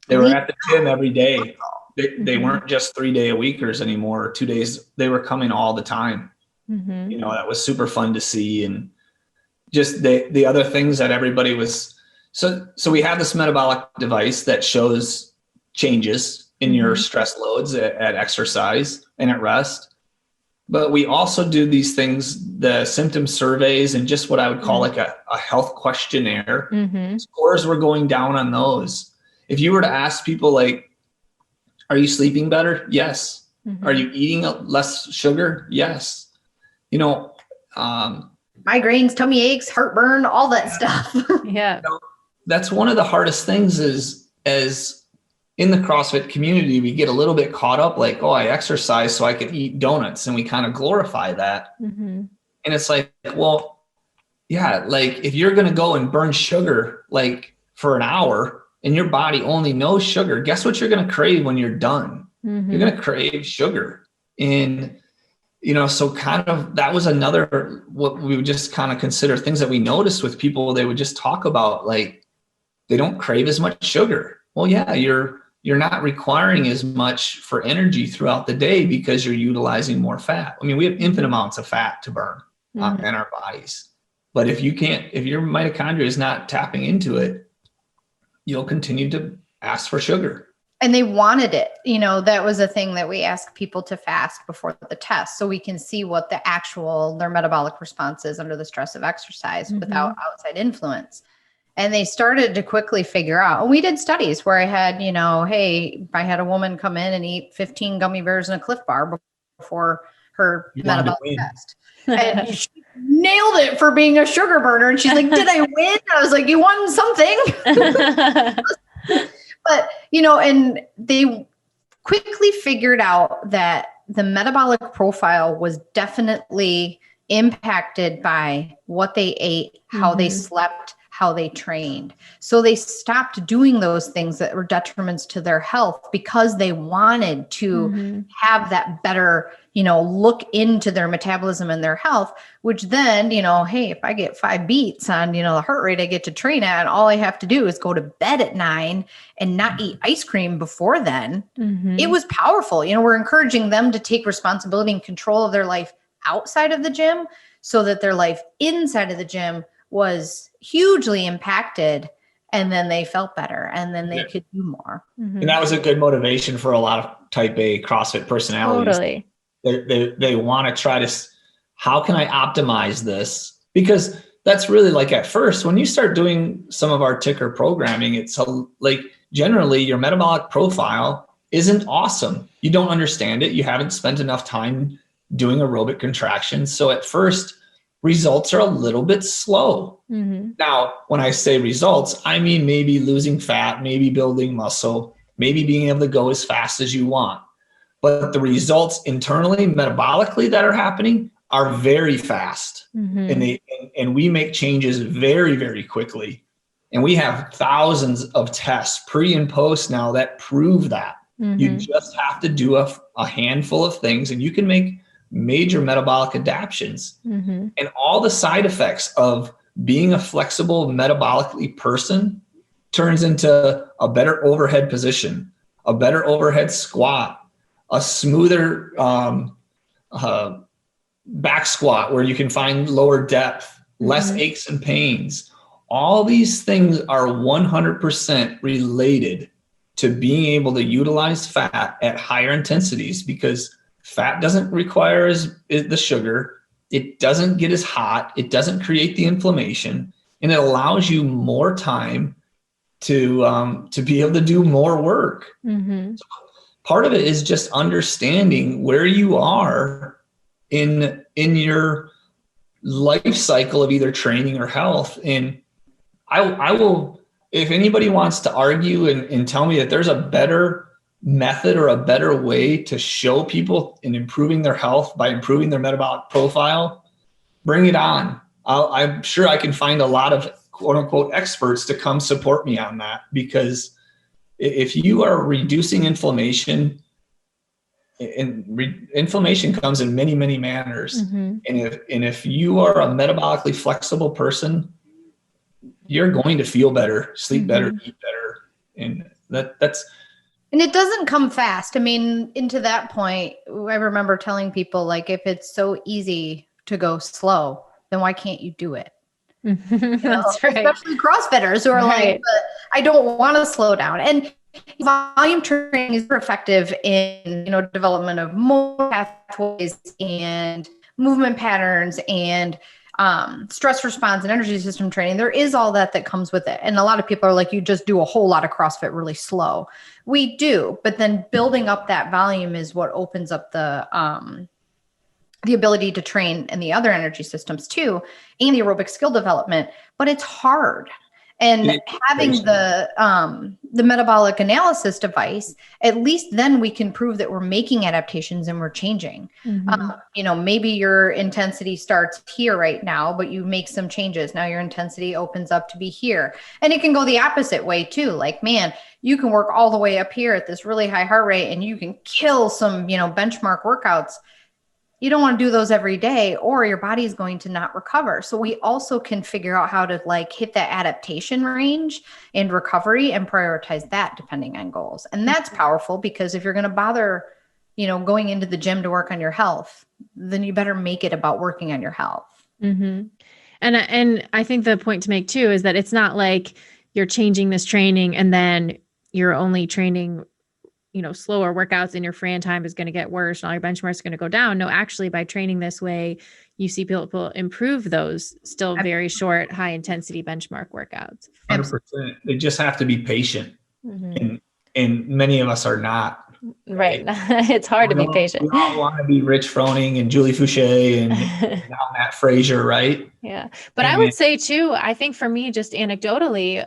They were at the gym every day. They weren't just 3-day a weekers anymore, or 2 days. They were coming all the time. That was super fun to see. And just the other things that everybody was, so we have this metabolic device that shows changes in your stress loads at exercise and at rest. But we also do these things, the symptom surveys, and just what I would call like a health questionnaire. Scores were going down on those. If you were to ask people, like, Are you sleeping better? Yes. Mm-hmm. Are you eating less sugar? Yes. You know, migraines, tummy aches, heartburn, all that stuff. Yeah. you know, that's one of the hardest things is as in the CrossFit community, we get a little bit caught up like, oh, I exercise so I can eat donuts. And we kind of glorify that. Mm-hmm. And it's like, well, yeah, like if you're going to go and burn sugar, like for an hour and your body only knows sugar, guess what you're going to crave when you're done? Mm-hmm. You're going to crave sugar. And, you know, so kind of that was another, what we would just kind of consider things that we noticed with people. They would just talk about like, they don't crave as much sugar. Well, yeah, you're not requiring as much for energy throughout the day because you're utilizing more fat. I mean, we have infinite amounts of fat to burn in our bodies. But if your mitochondria is not tapping into it, you'll continue to ask for sugar. And they wanted it. You know, that was a thing that we asked people to fast before the test so we can see what their metabolic response is under the stress of exercise without outside influence. And they started to quickly figure out, and we did studies where I had, you know, hey, I had a woman come in and eat 15 gummy bears and a Cliff Bar before her metabolic test. And she nailed it for being a sugar burner. And she's like, did I win? I was like, you won something. But, you know, and they quickly figured out that the metabolic profile was definitely impacted by what they ate, how they slept, how they trained. So they stopped doing those things that were detriments to their health because they wanted to have that better, you know, look into their metabolism and their health, which then, you know, hey, if I get 5 beats on, you know, the heart rate I get to train at, and all I have to do is go to bed at 9 and not eat ice cream before then, it was powerful. You know, we're encouraging them to take responsibility and control of their life outside of the gym so that their life inside of the gym was hugely impacted, and then they felt better, and then they could do more. And that was a good motivation for a lot of type A CrossFit personalities. Totally. They want to try to, how can I optimize this? Because that's really like at first, when you start doing some of our ticker programming, it's like generally your metabolic profile isn't awesome. You don't understand it. You haven't spent enough time doing aerobic contractions. So at first, results are a little bit slow. Now, when I say results, I mean maybe losing fat, maybe building muscle, maybe being able to go as fast as you want. But the results internally, metabolically that are happening are very fast. And we make changes very, very quickly. And we have thousands of tests pre and post now that prove that. You just have to do a handful of things and you can make major metabolic adaptions. And all the side effects of being a flexible metabolically person turns into a better overhead position, a better overhead squat, a smoother back squat where you can find lower depth, less aches and pains. All these things are 100% related to being able to utilize fat at higher intensities, because fat doesn't require the sugar. It doesn't get as hot. It doesn't create the inflammation, and it allows you more time to be able to do more work. So part of it is just understanding where you are in your life cycle of either training or health. And I will, if anybody wants to argue and tell me that there's a better method or a better way to show people in improving their health by improving their metabolic profile, bring it on. I'm sure I can find a lot of quote unquote experts to come support me on that, because if you are reducing inflammation, and inflammation comes in many, many manners. And if you are a metabolically flexible person, you're going to feel better, sleep better, eat better. And that's, and it doesn't come fast. I mean, into that point, I remember telling people, like, if it's so easy to go slow, then why can't you do it? That's right. Especially CrossFitters who are like, but I don't want to slow down. And volume training is effective in, you know, development of motor pathways and movement patterns and stress response and energy system training. There is all that comes with it. And a lot of people are like, you just do a whole lot of CrossFit really slow. We do, but then building up that volume is what opens up the ability to train in the other energy systems too, and the aerobic skill development, but it's hard. And having the metabolic analysis device, at least then we can prove that we're making adaptations and we're changing. Maybe your intensity starts here right now, but you make some changes. Now your intensity opens up to be here. And it can go the opposite way too. Like, man, you can work all the way up here at this really high heart rate and you can kill some, benchmark workouts. You don't want to do those every day or your body is going to not recover. So we also can figure out how to hit that adaptation range and recovery and prioritize that depending on goals. And that's powerful because if you're going to bother, going into the gym to work on your health, then you better make it about working on your health. Mm-hmm. And I think the point to make too is that it's not like you're changing this training and then you're only training slower workouts and your Fran time is going to get worse and all your benchmarks are going to go down. No, actually by training this way, you see people improve those still very short, high intensity benchmark workouts. 100%. They just have to be patient. And many of us are not. Right. It's hard to be patient. We all want to be Rich Froning and Julie Fouché and now Matt Frazier, right? Yeah. But I would say too, I think for me, just anecdotally,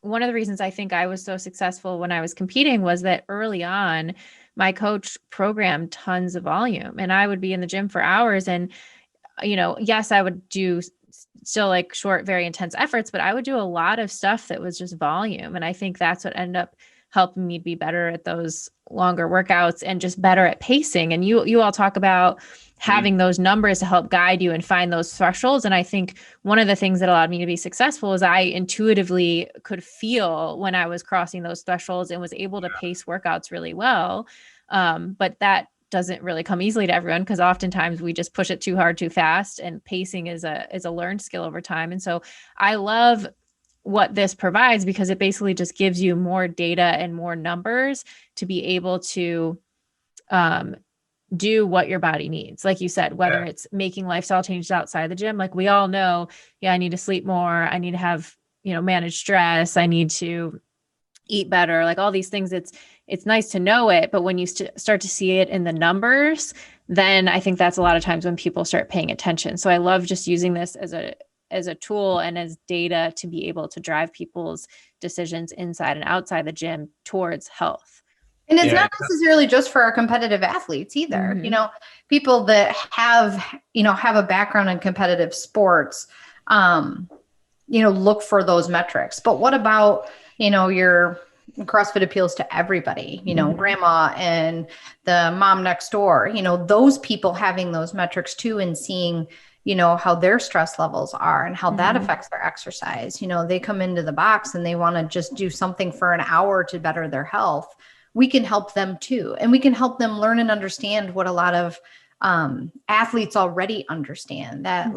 one of the reasons I think I was so successful when I was competing was that early on, my coach programmed tons of volume and I would be in the gym for hours. And, yes, I would do still short, very intense efforts, but I would do a lot of stuff that was just volume. And I think that's what ended up helping me be better at those longer workouts and just better at pacing. And you all talk about having those numbers to help guide you and find those thresholds. And I think one of the things that allowed me to be successful is I intuitively could feel when I was crossing those thresholds and was able to pace workouts really well. But that doesn't really come easily to everyone because oftentimes we just push it too hard, too fast, and pacing is a learned skill over time. And so I love what this provides because it basically just gives you more data and more numbers to be able to do what your body needs. Like you said, whether it's making lifestyle changes outside the gym, like we all know, I need to sleep more. I need to have, manage stress. I need to eat better, like all these things. It's nice to know it, but when you start to see it in the numbers, then I think that's a lot of times when people start paying attention. So I love just using this as a tool and as data to be able to drive people's decisions inside and outside the gym towards health. And it's not necessarily just for our competitive athletes either. People that have a background in competitive sports, look for those metrics. But what about, your CrossFit appeals to everybody, grandma and the mom next door, those people having those metrics too and seeing, how their stress levels are and how that affects their exercise. They come into the box and they want to just do something for an hour to better their health. We can help them too. And we can help them learn and understand what a lot of athletes already understand, that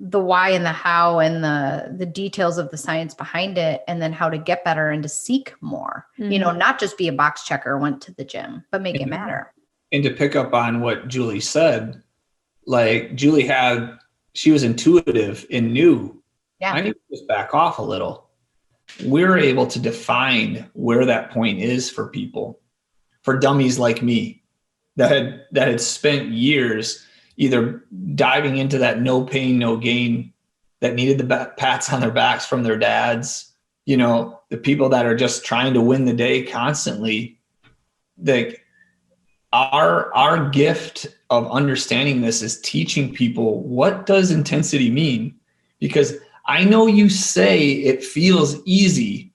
the why and the how and the details of the science behind it, and then how to get better and to seek more, not just be a box checker, went to the gym, but make it matter. And to pick up on what Julie said, she was intuitive and knew, I need to just back off a little. We're able to define where that point is for people, for dummies like me that had spent years either diving into that no pain, no gain, that needed the pats on their backs from their dads, the people that are just trying to win the day constantly. Our gift of understanding this is teaching people, what does intensity mean? Because I know you say it feels easy,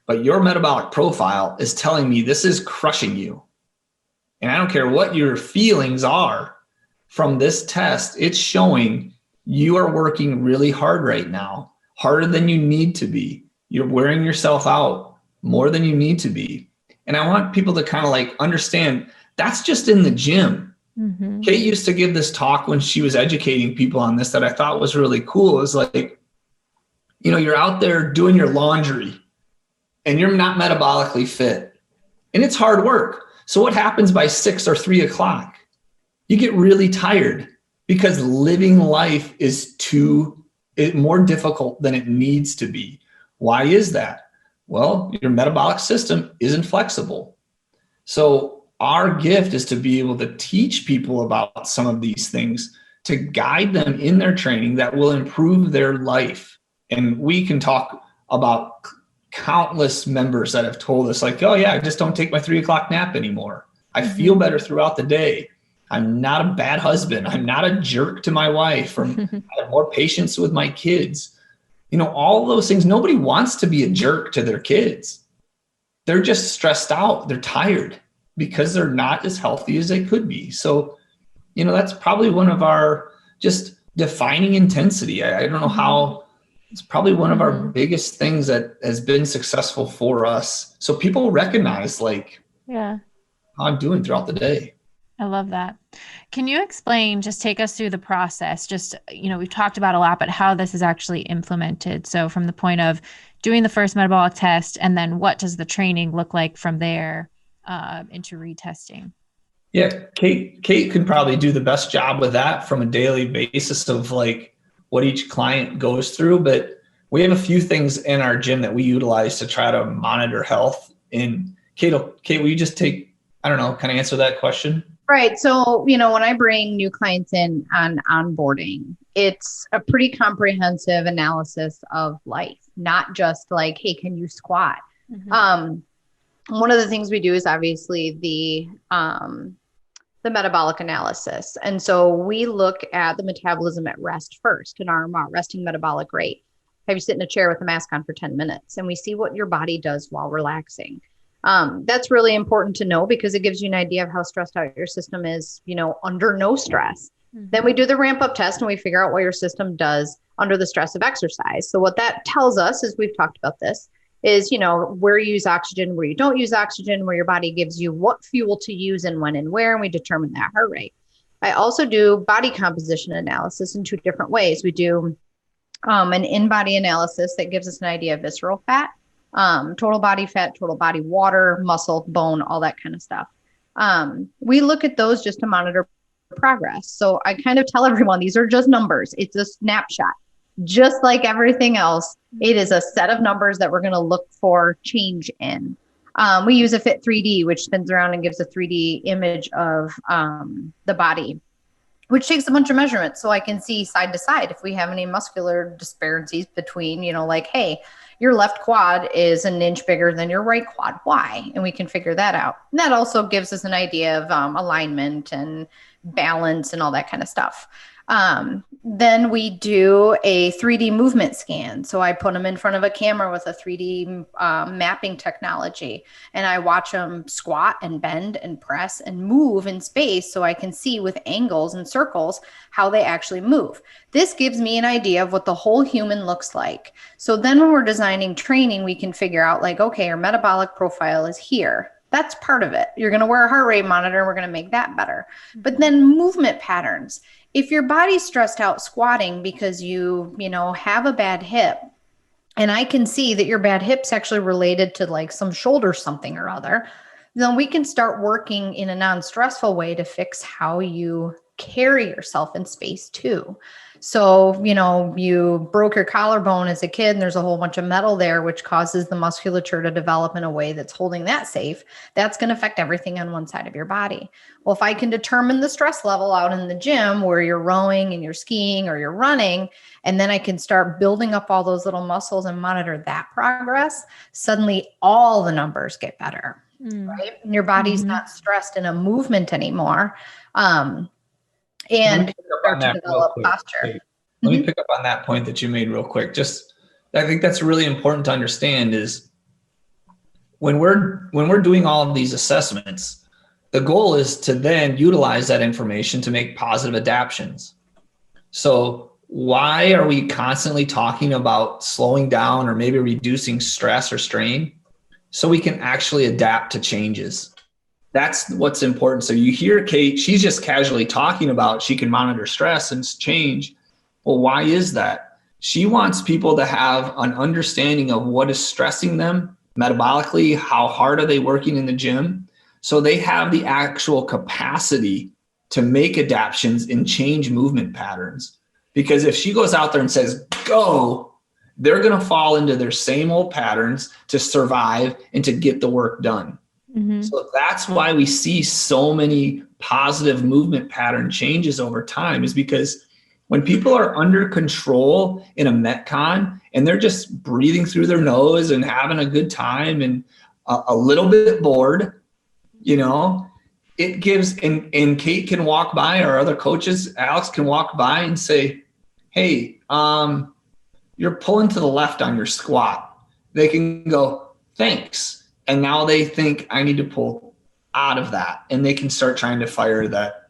but your metabolic profile is telling me this is crushing you. And I don't care what your feelings are from this test, it's showing you are working really hard right now, harder than you need to be. You're wearing yourself out more than you need to be. And I want people to kind of understand that's just in the gym. Mm-hmm. Kate used to give this talk when she was educating people on this that I thought was really cool. It was you're out there doing your laundry and you're not metabolically fit and it's hard work. So what happens by 6 or 3 o'clock? You get really tired because living life is more difficult than it needs to be. Why is that? Well, your metabolic system isn't flexible. So our gift is to be able to teach people about some of these things, to guide them in their training that will improve their life. And we can talk about countless members that have told us like, oh yeah, I just don't take my 3 o'clock nap anymore. I feel better throughout the day. I'm not a bad husband. I'm not a jerk to my wife. I have more patience with my kids. All those things. Nobody wants to be a jerk to their kids. They're just stressed out. They're tired because they're not as healthy as they could be. So, that's probably one of our just defining intensity. I don't know how. It's probably one of our biggest things that has been successful for us. So people recognize like, how I'm doing throughout the day. I love that. Can you explain, just take us through the process? Just, we've talked about a lot, but how this is actually implemented. So from the point of doing the first metabolic test, and then what does the training look like from there into retesting? Yeah, Kate can probably do the best job with that from a daily basis of like what each client goes through. But we have a few things in our gym that we utilize to try to monitor health. And Kate, will you just kind of answer that question? Right. So, when I bring new clients in on onboarding, it's a pretty comprehensive analysis of life, not just like, hey, can you squat? One of the things we do is obviously the metabolic analysis. And so we look at the metabolism at rest first in our resting metabolic rate. Have you sit in a chair with a mask on for 10 minutes? And we see what your body does while relaxing. That's really important to know because it gives you an idea of how stressed out your system is, under no stress. Then we do the ramp up test and we figure out what your system does under the stress of exercise. So what that tells us is, we've talked about this, is, where you use oxygen, where you don't use oxygen, where your body gives you what fuel to use and when and where, and we determine that heart rate. I also do body composition analysis in 2 different ways. We do an in-body analysis that gives us an idea of visceral fat, total body fat, total body water, muscle, bone, all that kind of stuff. We look at those just to monitor progress. So I kind of tell everyone, these are just numbers. It's a snapshot. Just like everything else, it is a set of numbers that we're going to look for change in. We use a Fit 3D, which spins around and gives a 3D image of the body, which takes a bunch of measurements. So I can see side to side if we have any muscular disparities between, like, hey, your left quad is an inch bigger than your right quad. Why? And we can figure that out. And that also gives us an idea of alignment and balance and all that kind of stuff. Then we do a 3D movement scan. So I put them in front of a camera with a 3D mapping technology, and I watch them squat and bend and press and move in space so I can see with angles and circles how they actually move. This gives me an idea of what the whole human looks like. So then when we're designing training, we can figure out like, okay, our metabolic profile is here. That's part of it. You're going to wear a heart rate monitor and we're going to make that better. But then movement patterns. If your body's stressed out squatting because you have a bad hip, and I can see that your bad hip's actually related to like some shoulder something or other, then we can start working in a non-stressful way to fix how you carry yourself in space too. So, you broke your collarbone as a kid and there's a whole bunch of metal there, which causes the musculature to develop in a way that's holding that safe. That's going to affect everything on one side of your body. Well, if I can determine the stress level out in the gym where you're rowing and you're skiing or you're running, and then I can start building up all those little muscles and monitor that progress, suddenly all the numbers get better, right? And your body's not stressed in a movement anymore. And start to develop posture. Let me pick up on that point that you made real quick. I think that's really important to understand is when we're doing all of these assessments, the goal is to then utilize that information to make positive adaptations. So why are we constantly talking about slowing down or maybe reducing stress or strain? So we can actually adapt to changes. That's what's important. So you hear Kate, she's just casually talking about she can monitor stress and change. Well, why is that? She wants people to have an understanding of what is stressing them metabolically, how hard are they working in the gym, so they have the actual capacity to make adaptations and change movement patterns. Because if she goes out there and says, go, they're going to fall into their same old patterns to survive and to get the work done. Mm-hmm. So that's why we see so many positive movement pattern changes over time, is because when people are under control in a Metcon and they're just breathing through their nose and having a good time and a little bit bored, you know, it gives, and Kate can walk by, our other coaches, Alex can walk by and say, hey, you're pulling to the left on your squat. They can go, thanks. And now they think I need to pull out of that, and they can start trying to fire that,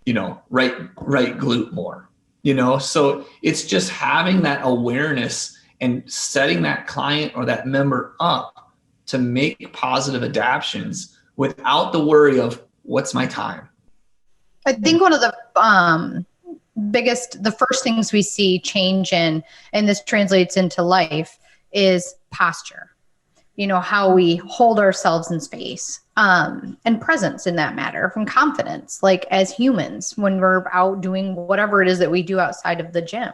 you know, right glute more, you know? So it's just having that awareness and setting that client or that member up to make positive adaptations without the worry of what's my time. I think one of the the first things we see change in, and this translates into life, is posture. You know, how we hold ourselves in space, and presence in that matter, from confidence, like as humans, when we're out doing whatever it is that we do outside of the gym.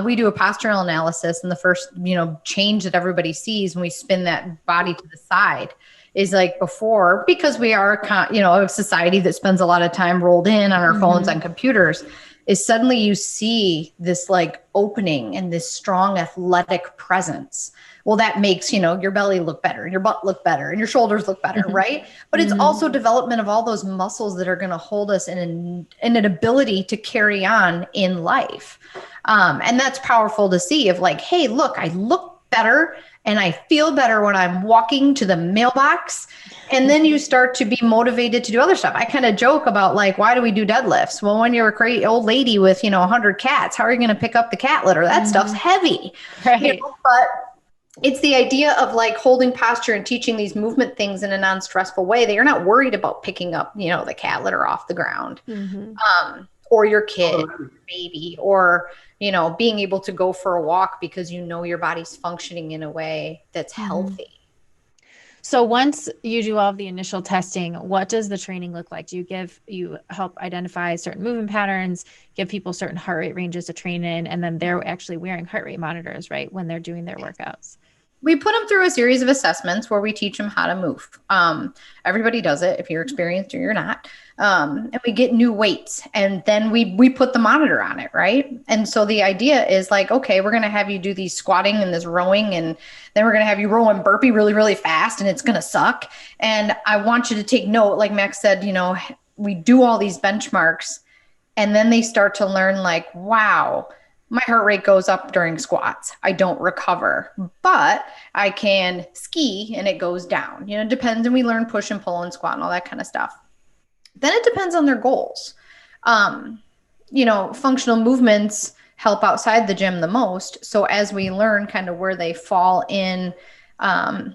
We do a postural analysis, and the first, you know, change that everybody sees when we spin that body to the side is like before, because we are, you know, a society that spends a lot of time rolled in on our phones and computers, is suddenly you see this like opening and this strong athletic presence. Well, that makes, you know, your belly look better, and your butt look better, and your shoulders look better, right? But it's also development of all those muscles that are going to hold us in an ability to carry on in life. And that's powerful to see, of like, hey, look, I look better and I feel better when I'm walking to the mailbox. And then you start to be motivated to do other stuff. I kind of joke about like, why do we do deadlifts? Well, when you're a great old lady with, you know, 100 cats, how are you going to pick up the cat litter? That stuff's heavy. Right. You know, but it's the idea of like holding posture and teaching these movement things in a non-stressful way that you're not worried about picking up, you know, the cat litter off the ground, or your kid, baby, or, you know, being able to go for a walk because you know your body's functioning in a way that's healthy. So once you do all of the initial testing, what does the training look like? Do you help identify certain movement patterns, give people certain heart rate ranges to train in, and then they're actually wearing heart rate monitors, right, when they're doing their workouts? We put them through a series of assessments where we teach them how to move. Everybody does it, if you're experienced or you're not. And we get new weights, and then we put the monitor on it, right? And so the idea is like, okay, we're going to have you do these squatting and this rowing, and then we're going to have you row and burpee really, really fast, and it's going to suck. And I want you to take note, like Max said, you know, we do all these benchmarks, and then they start to learn like, wow, my heart rate goes up during squats. I don't recover, but I can ski and it goes down. You know, it depends. And we learn push and pull and squat and all that kind of stuff. Then it depends on their goals. You know, functional movements help outside the gym the most. So as we learn kind of where they fall in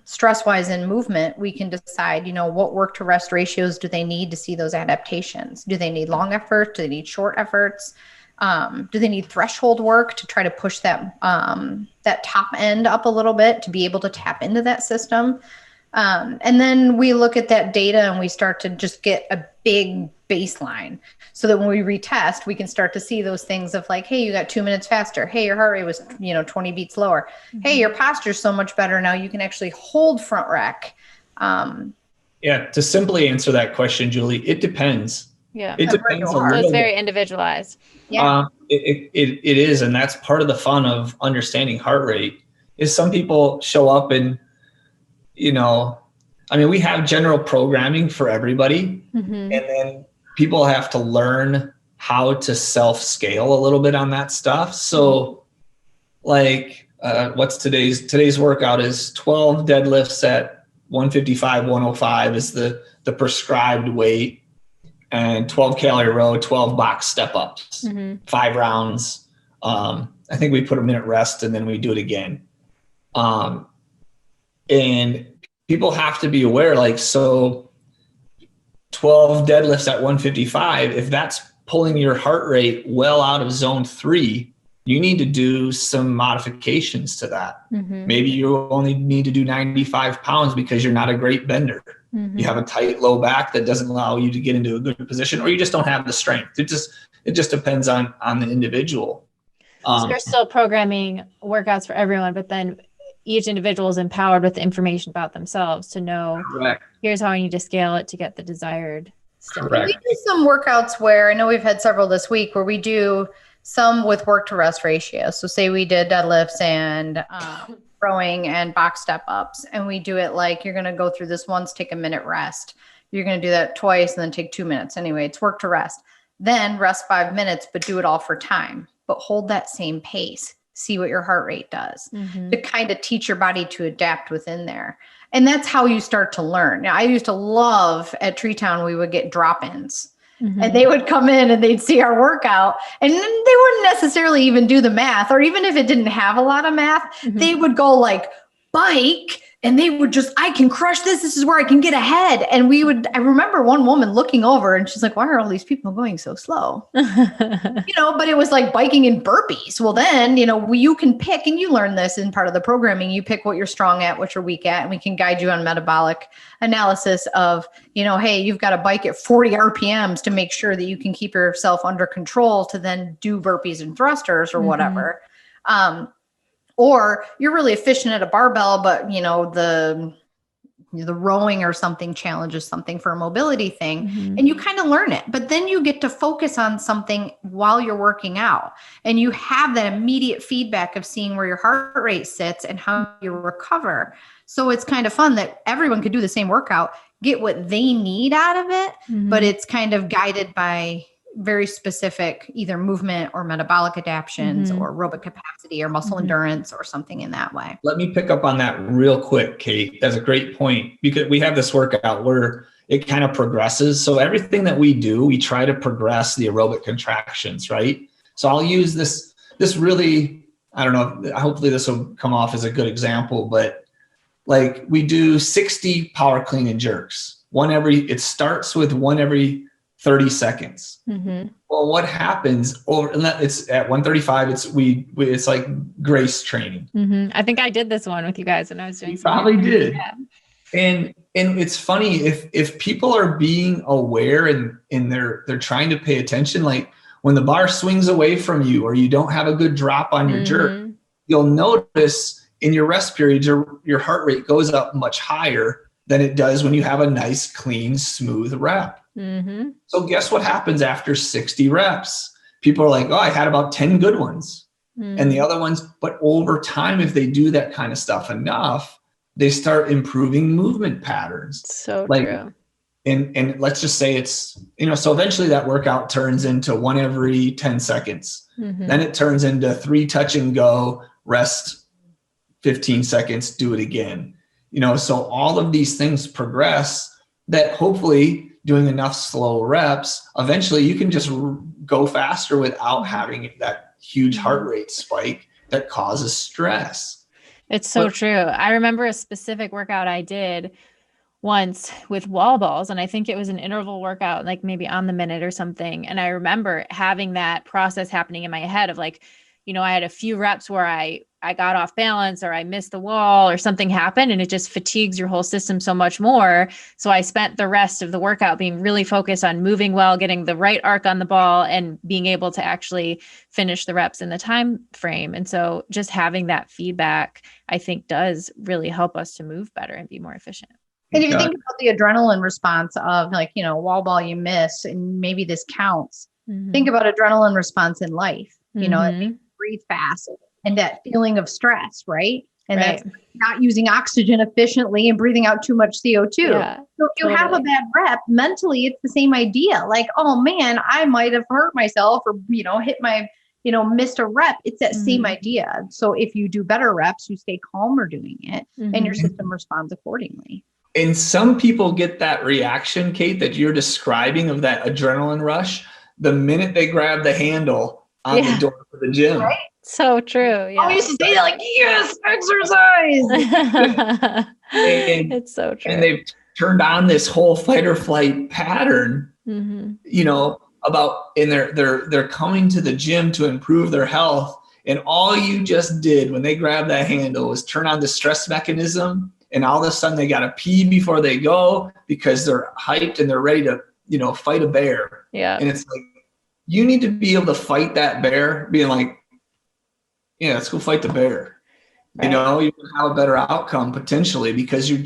stress-wise in movement, we can decide, you know, what work to rest ratios do they need to see those adaptations? Do they need long efforts? Do they need short efforts? Do they need threshold work to try to push that that top end up a little bit to be able to tap into that system? And then we look at that data and we start to just get a big baseline so that when we retest, we can start to see those things of like, hey, you got 2 minutes faster. Hey, your heart rate was, you know, 20 beats lower. Hey, your posture's so much better now. You can actually hold front rack. Yeah. To simply answer that question, Julie, it depends. Yeah. It depends a So little it's bit. very individualized. Yeah. It is. And that's part of the fun of understanding heart rate is some people show up and, you know, I mean, we have general programming for everybody, and then people have to learn how to self-scale a little bit on that stuff. So like, what's today's workout is 12 deadlifts at 155, 105 is the prescribed weight. And 12 calorie row, 12 box step ups, 5 rounds. I think we put a minute rest and then we do it again. And people have to be aware, like, so 12 deadlifts at 155, if that's pulling your heart rate well out of zone 3, you need to do some modifications to that. Maybe you only need to do 95 pounds because you're not a great bender. You have a tight low back that doesn't allow you to get into a good position, or you just don't have the strength. It just depends on the individual. So you're still programming workouts for everyone, but then each individual is empowered with information about themselves to know, correct. Here's how I need to scale it to get the desired step. Correct. We do some workouts where, I know we've had several this week, where we do some with work to rest ratio. So say we did deadlifts and rowing and box step ups, and we do it like, you're going to go through this once, take a minute rest. You're going to do that twice and then take 2 minutes. Anyway, it's work to rest. Then rest 5 minutes, but do it all for time, but hold that same pace. See what your heart rate does to kind of teach your body to adapt within there. And that's how you start to learn. Now, I used to love at Treetown, we would get drop-ins. And they would come in and they'd see our workout, and then they wouldn't necessarily even do the math, or even if it didn't have a lot of math, they would go like bike, and they would just, I can crush this. This is where I can get ahead. And I remember one woman looking over and she's like, why are all these people going so slow? But it was like biking and burpees. Well, then, you can pick, and you learn this in part of the programming, you pick what you're strong at, what you're weak at, and we can guide you on metabolic analysis of, hey, you've got to bike at 40 RPMs to make sure that you can keep yourself under control to then do burpees and thrusters or whatever. Or you're really efficient at a barbell, but the rowing or something challenges something for a mobility thing, and you kind of learn it. But then you get to focus on something while you're working out, and you have that immediate feedback of seeing where your heart rate sits and how you recover. So it's kind of fun that everyone could do the same workout, get what they need out of it, but it's kind of guided by very specific either movement or metabolic adaptions or aerobic capacity or muscle endurance or something in that way. Let me pick up on that real quick, Kate. That's a great point, because we have this workout where it kind of progresses. So everything that we do, we try to progress the aerobic contractions, right? So I'll use this really, I don't know, hopefully this will come off as a good example, but like we do 60 power clean and jerks. It starts with one every 30 seconds. Well, what happens it's at 135, it's like grace training. I think I did this one with you guys when I was doing. You probably did. Yeah. And it's funny if people are being aware and they're trying to pay attention, like when the bar swings away from you or you don't have a good drop on your jerk, you'll notice in your rest periods, your heart rate goes up much higher than it does when you have a nice, clean, smooth rep. So guess what happens after 60 reps? People are like, oh, I had about 10 good ones. And the other ones, but over time, if they do that kind of stuff enough, they start improving movement patterns. So true. And let's just say it's, so eventually that workout turns into one every 10 seconds. Then it turns into 3 touch and go, rest 15 seconds, do it again. So all of these things progress that hopefully doing enough slow reps, eventually you can just go faster without having that huge heart rate spike that causes stress. It's so true. I remember a specific workout I did once with wall balls, and I think it was an interval workout, like maybe on the minute or something. And I remember having that process happening in my head of like, I had a few reps where I got off balance or I missed the wall or something happened, and it just fatigues your whole system so much more. So I spent the rest of the workout being really focused on moving well, getting the right arc on the ball, and being able to actually finish the reps in the time frame. And so just having that feedback, I think, does really help us to move better and be more efficient. And if you think about the adrenaline response of like, wall ball you miss, and maybe this counts, think about adrenaline response in life, breathe fast and that feeling of stress, right? And that's not using oxygen efficiently and breathing out too much CO2. Yeah, so if you have a bad rep, mentally, it's the same idea. Like, oh man, I might have hurt myself or, hit my, missed a rep. It's that same idea. So if you do better reps, you stay calmer doing it and your system responds accordingly. And some people get that reaction, Kate, that you're describing of that adrenaline rush the minute they grab the handle on the door for the gym. Right? So true. Yeah. I used to say that like, yes, exercise. It's so true. And they've turned on this whole fight or flight pattern, about, and they're coming to the gym to improve their health. And all you just did when they grabbed that handle was turn on the stress mechanism and all of a sudden they got to pee before they go because they're hyped and they're ready to, fight a bear. Yeah. And it's like, you need to be able to fight that bear, being like, yeah, let's go fight the bear. Right. You can have a better outcome potentially because you're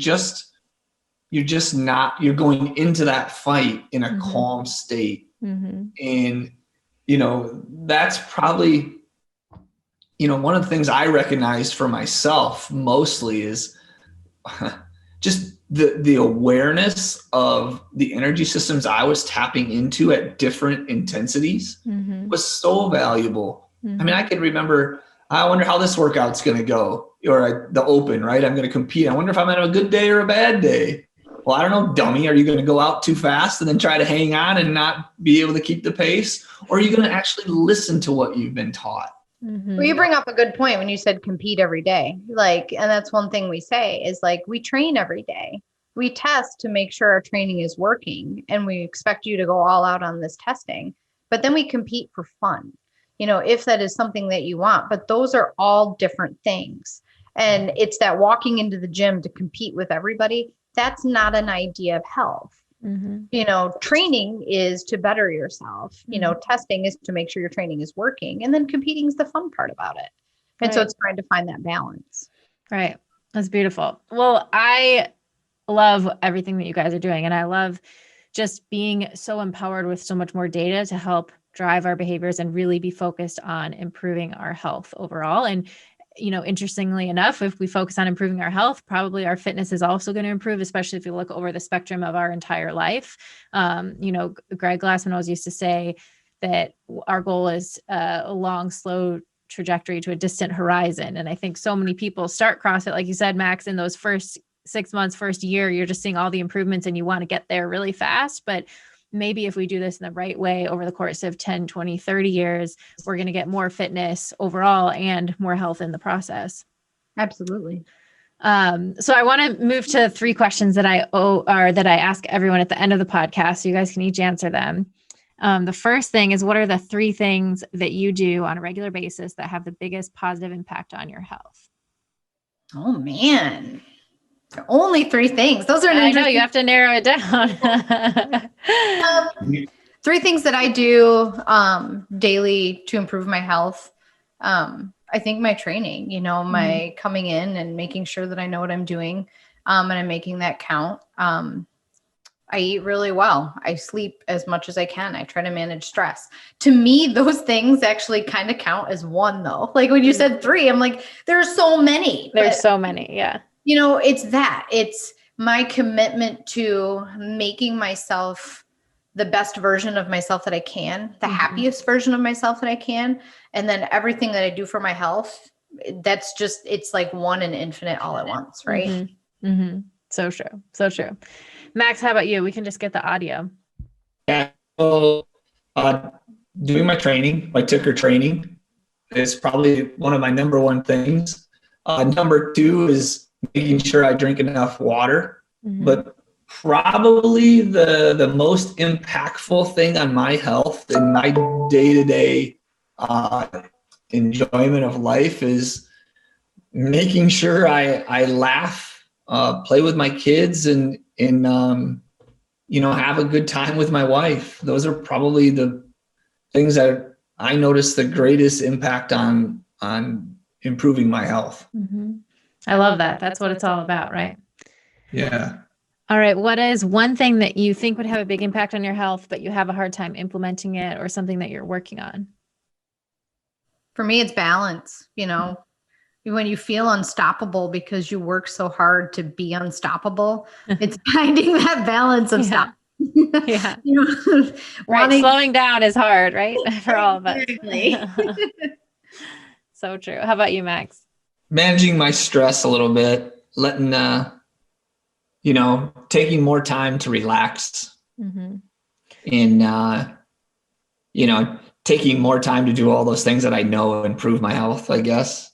going into that fight in a calm state. And, that's probably, one of the things I recognized for myself mostly is just the awareness of the energy systems I was tapping into at different intensities was so valuable. I mean, I can remember, I wonder how this workout's going to go, or the open, right? I'm going to compete. I wonder if I'm going to have a good day or a bad day. Well, I don't know, dummy. Are you going to go out too fast and then try to hang on and not be able to keep the pace? Or are you going to actually listen to what you've been taught? Well, you bring up a good point when you said compete every day. And that's one thing we say is we train every day. We test to make sure our training is working, and we expect you to go all out on this testing, but then we compete for fun, if that is something that you want, but those are all different things. And it's that walking into the gym to compete with everybody. That's not an idea of health. Training is to better yourself. Testing is to make sure your training is working, and then competing is the fun part about it. And so it's trying to find that balance. Right. That's beautiful. Well, I love everything that you guys are doing. And I love just being so empowered with so much more data to help drive our behaviors and really be focused on improving our health overall. And interestingly enough, if we focus on improving our health, probably our fitness is also going to improve, especially if you look over the spectrum of our entire life. Greg Glassman always used to say that our goal is a long, slow trajectory to a distant horizon. And I think so many people start CrossFit, like you said, Max, in those first 6 months, first year, you're just seeing all the improvements and you want to get there really fast. But maybe if we do this in the right way over the course of 10, 20, 30 years, we're going to get more fitness overall and more health in the process. Absolutely. So I want to move to 3 questions that I ask everyone at the end of the podcast. So you guys can each answer them. The first thing is, what are the 3 things that you do on a regular basis that have the biggest positive impact on your health? Oh, man. Only 3 things. Those are, I know you have to narrow it down. 3 things that I do daily to improve my health. I think my training, my coming in and making sure that I know what I'm doing, and I'm making that count. I eat really well. I sleep as much as I can. I try to manage stress. To me, those things actually kind of count as 1, though. Like when you said 3, I'm like, there's so many. There's so many. Yeah. It's my commitment to making myself the best version of myself that I can, the happiest version of myself that I can. And then everything that I do for my health, it's like 1 and infinite all at once. Right. So true. So true. Max, how about you? We can just get the audio. Yeah. So, doing my training, my ticker training is probably one of my number 1 things. Number 2 is making sure I drink enough water, but probably the most impactful thing on my health and my day-to-day enjoyment of life is making sure I laugh, play with my kids, and have a good time with my wife. Those are probably the things that I notice the greatest impact on improving my health. I love that. That's what it's all about, right? Yeah. All right. What is one thing that you think would have a big impact on your health, but you have a hard time implementing it, or something that you're working on? For me, it's balance. When you feel unstoppable because you work so hard to be unstoppable, it's finding that balance of stop. Yeah. Right. Slowing down is hard, right? For all of us. So true. How about you, Max? Managing my stress a little bit, letting, taking more time to relax, and, taking more time to do all those things that I know improve my health, I guess.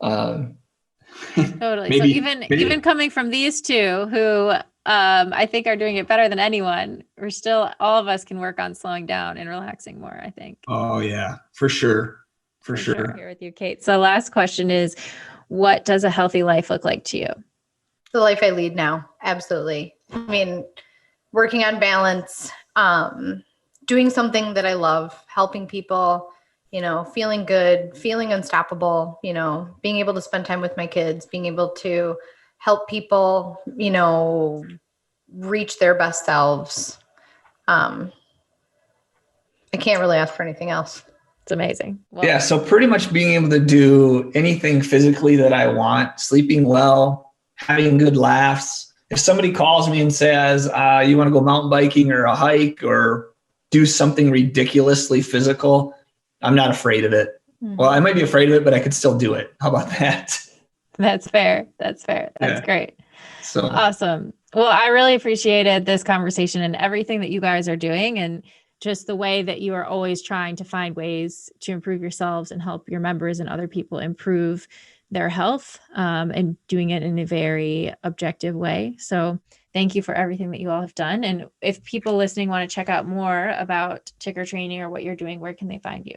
Totally. So even coming from these 2 who, I think are doing it better than anyone, all of us can work on slowing down and relaxing more, I think. Oh yeah, for sure. For sure. Here with you, Kate. So last question is, what does a healthy life look like to you? the life I lead now. Absolutely. I mean, working on balance, doing something that I love, helping people, feeling good, feeling unstoppable, being able to spend time with my kids, being able to help people, reach their best selves. I can't really ask for anything else. It's amazing. Well, yeah. So pretty much being able to do anything physically that I want, sleeping well, having good laughs. If somebody calls me and says, you want to go mountain biking or a hike or do something ridiculously physical, I'm not afraid of it. Mm-hmm. Well, I might be afraid of it, but I could still do it. How about that? That's fair. That's great. So awesome. Well, I really appreciated this conversation and everything that you guys are doing, and just the way that you are always trying to find ways to improve yourselves and help your members and other people improve their health, and doing it in a very objective way. So thank you for everything that you all have done. And if people listening want to check out more about Ticker Training or what you're doing, where can they find you?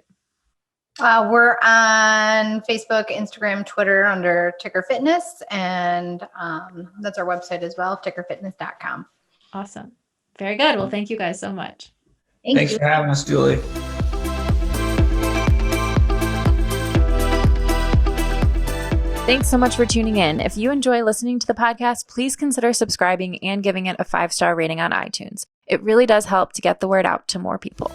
We're on Facebook, Instagram, Twitter under Ticker Fitness. And that's our website as well, tickerfitness.com. Awesome. Very good. Well, thank you guys so much. Thanks for having us, Julie. Thanks so much for tuning in. If you enjoy listening to the podcast, please consider subscribing and giving it a 5-star rating on iTunes. It really does help to get the word out to more people.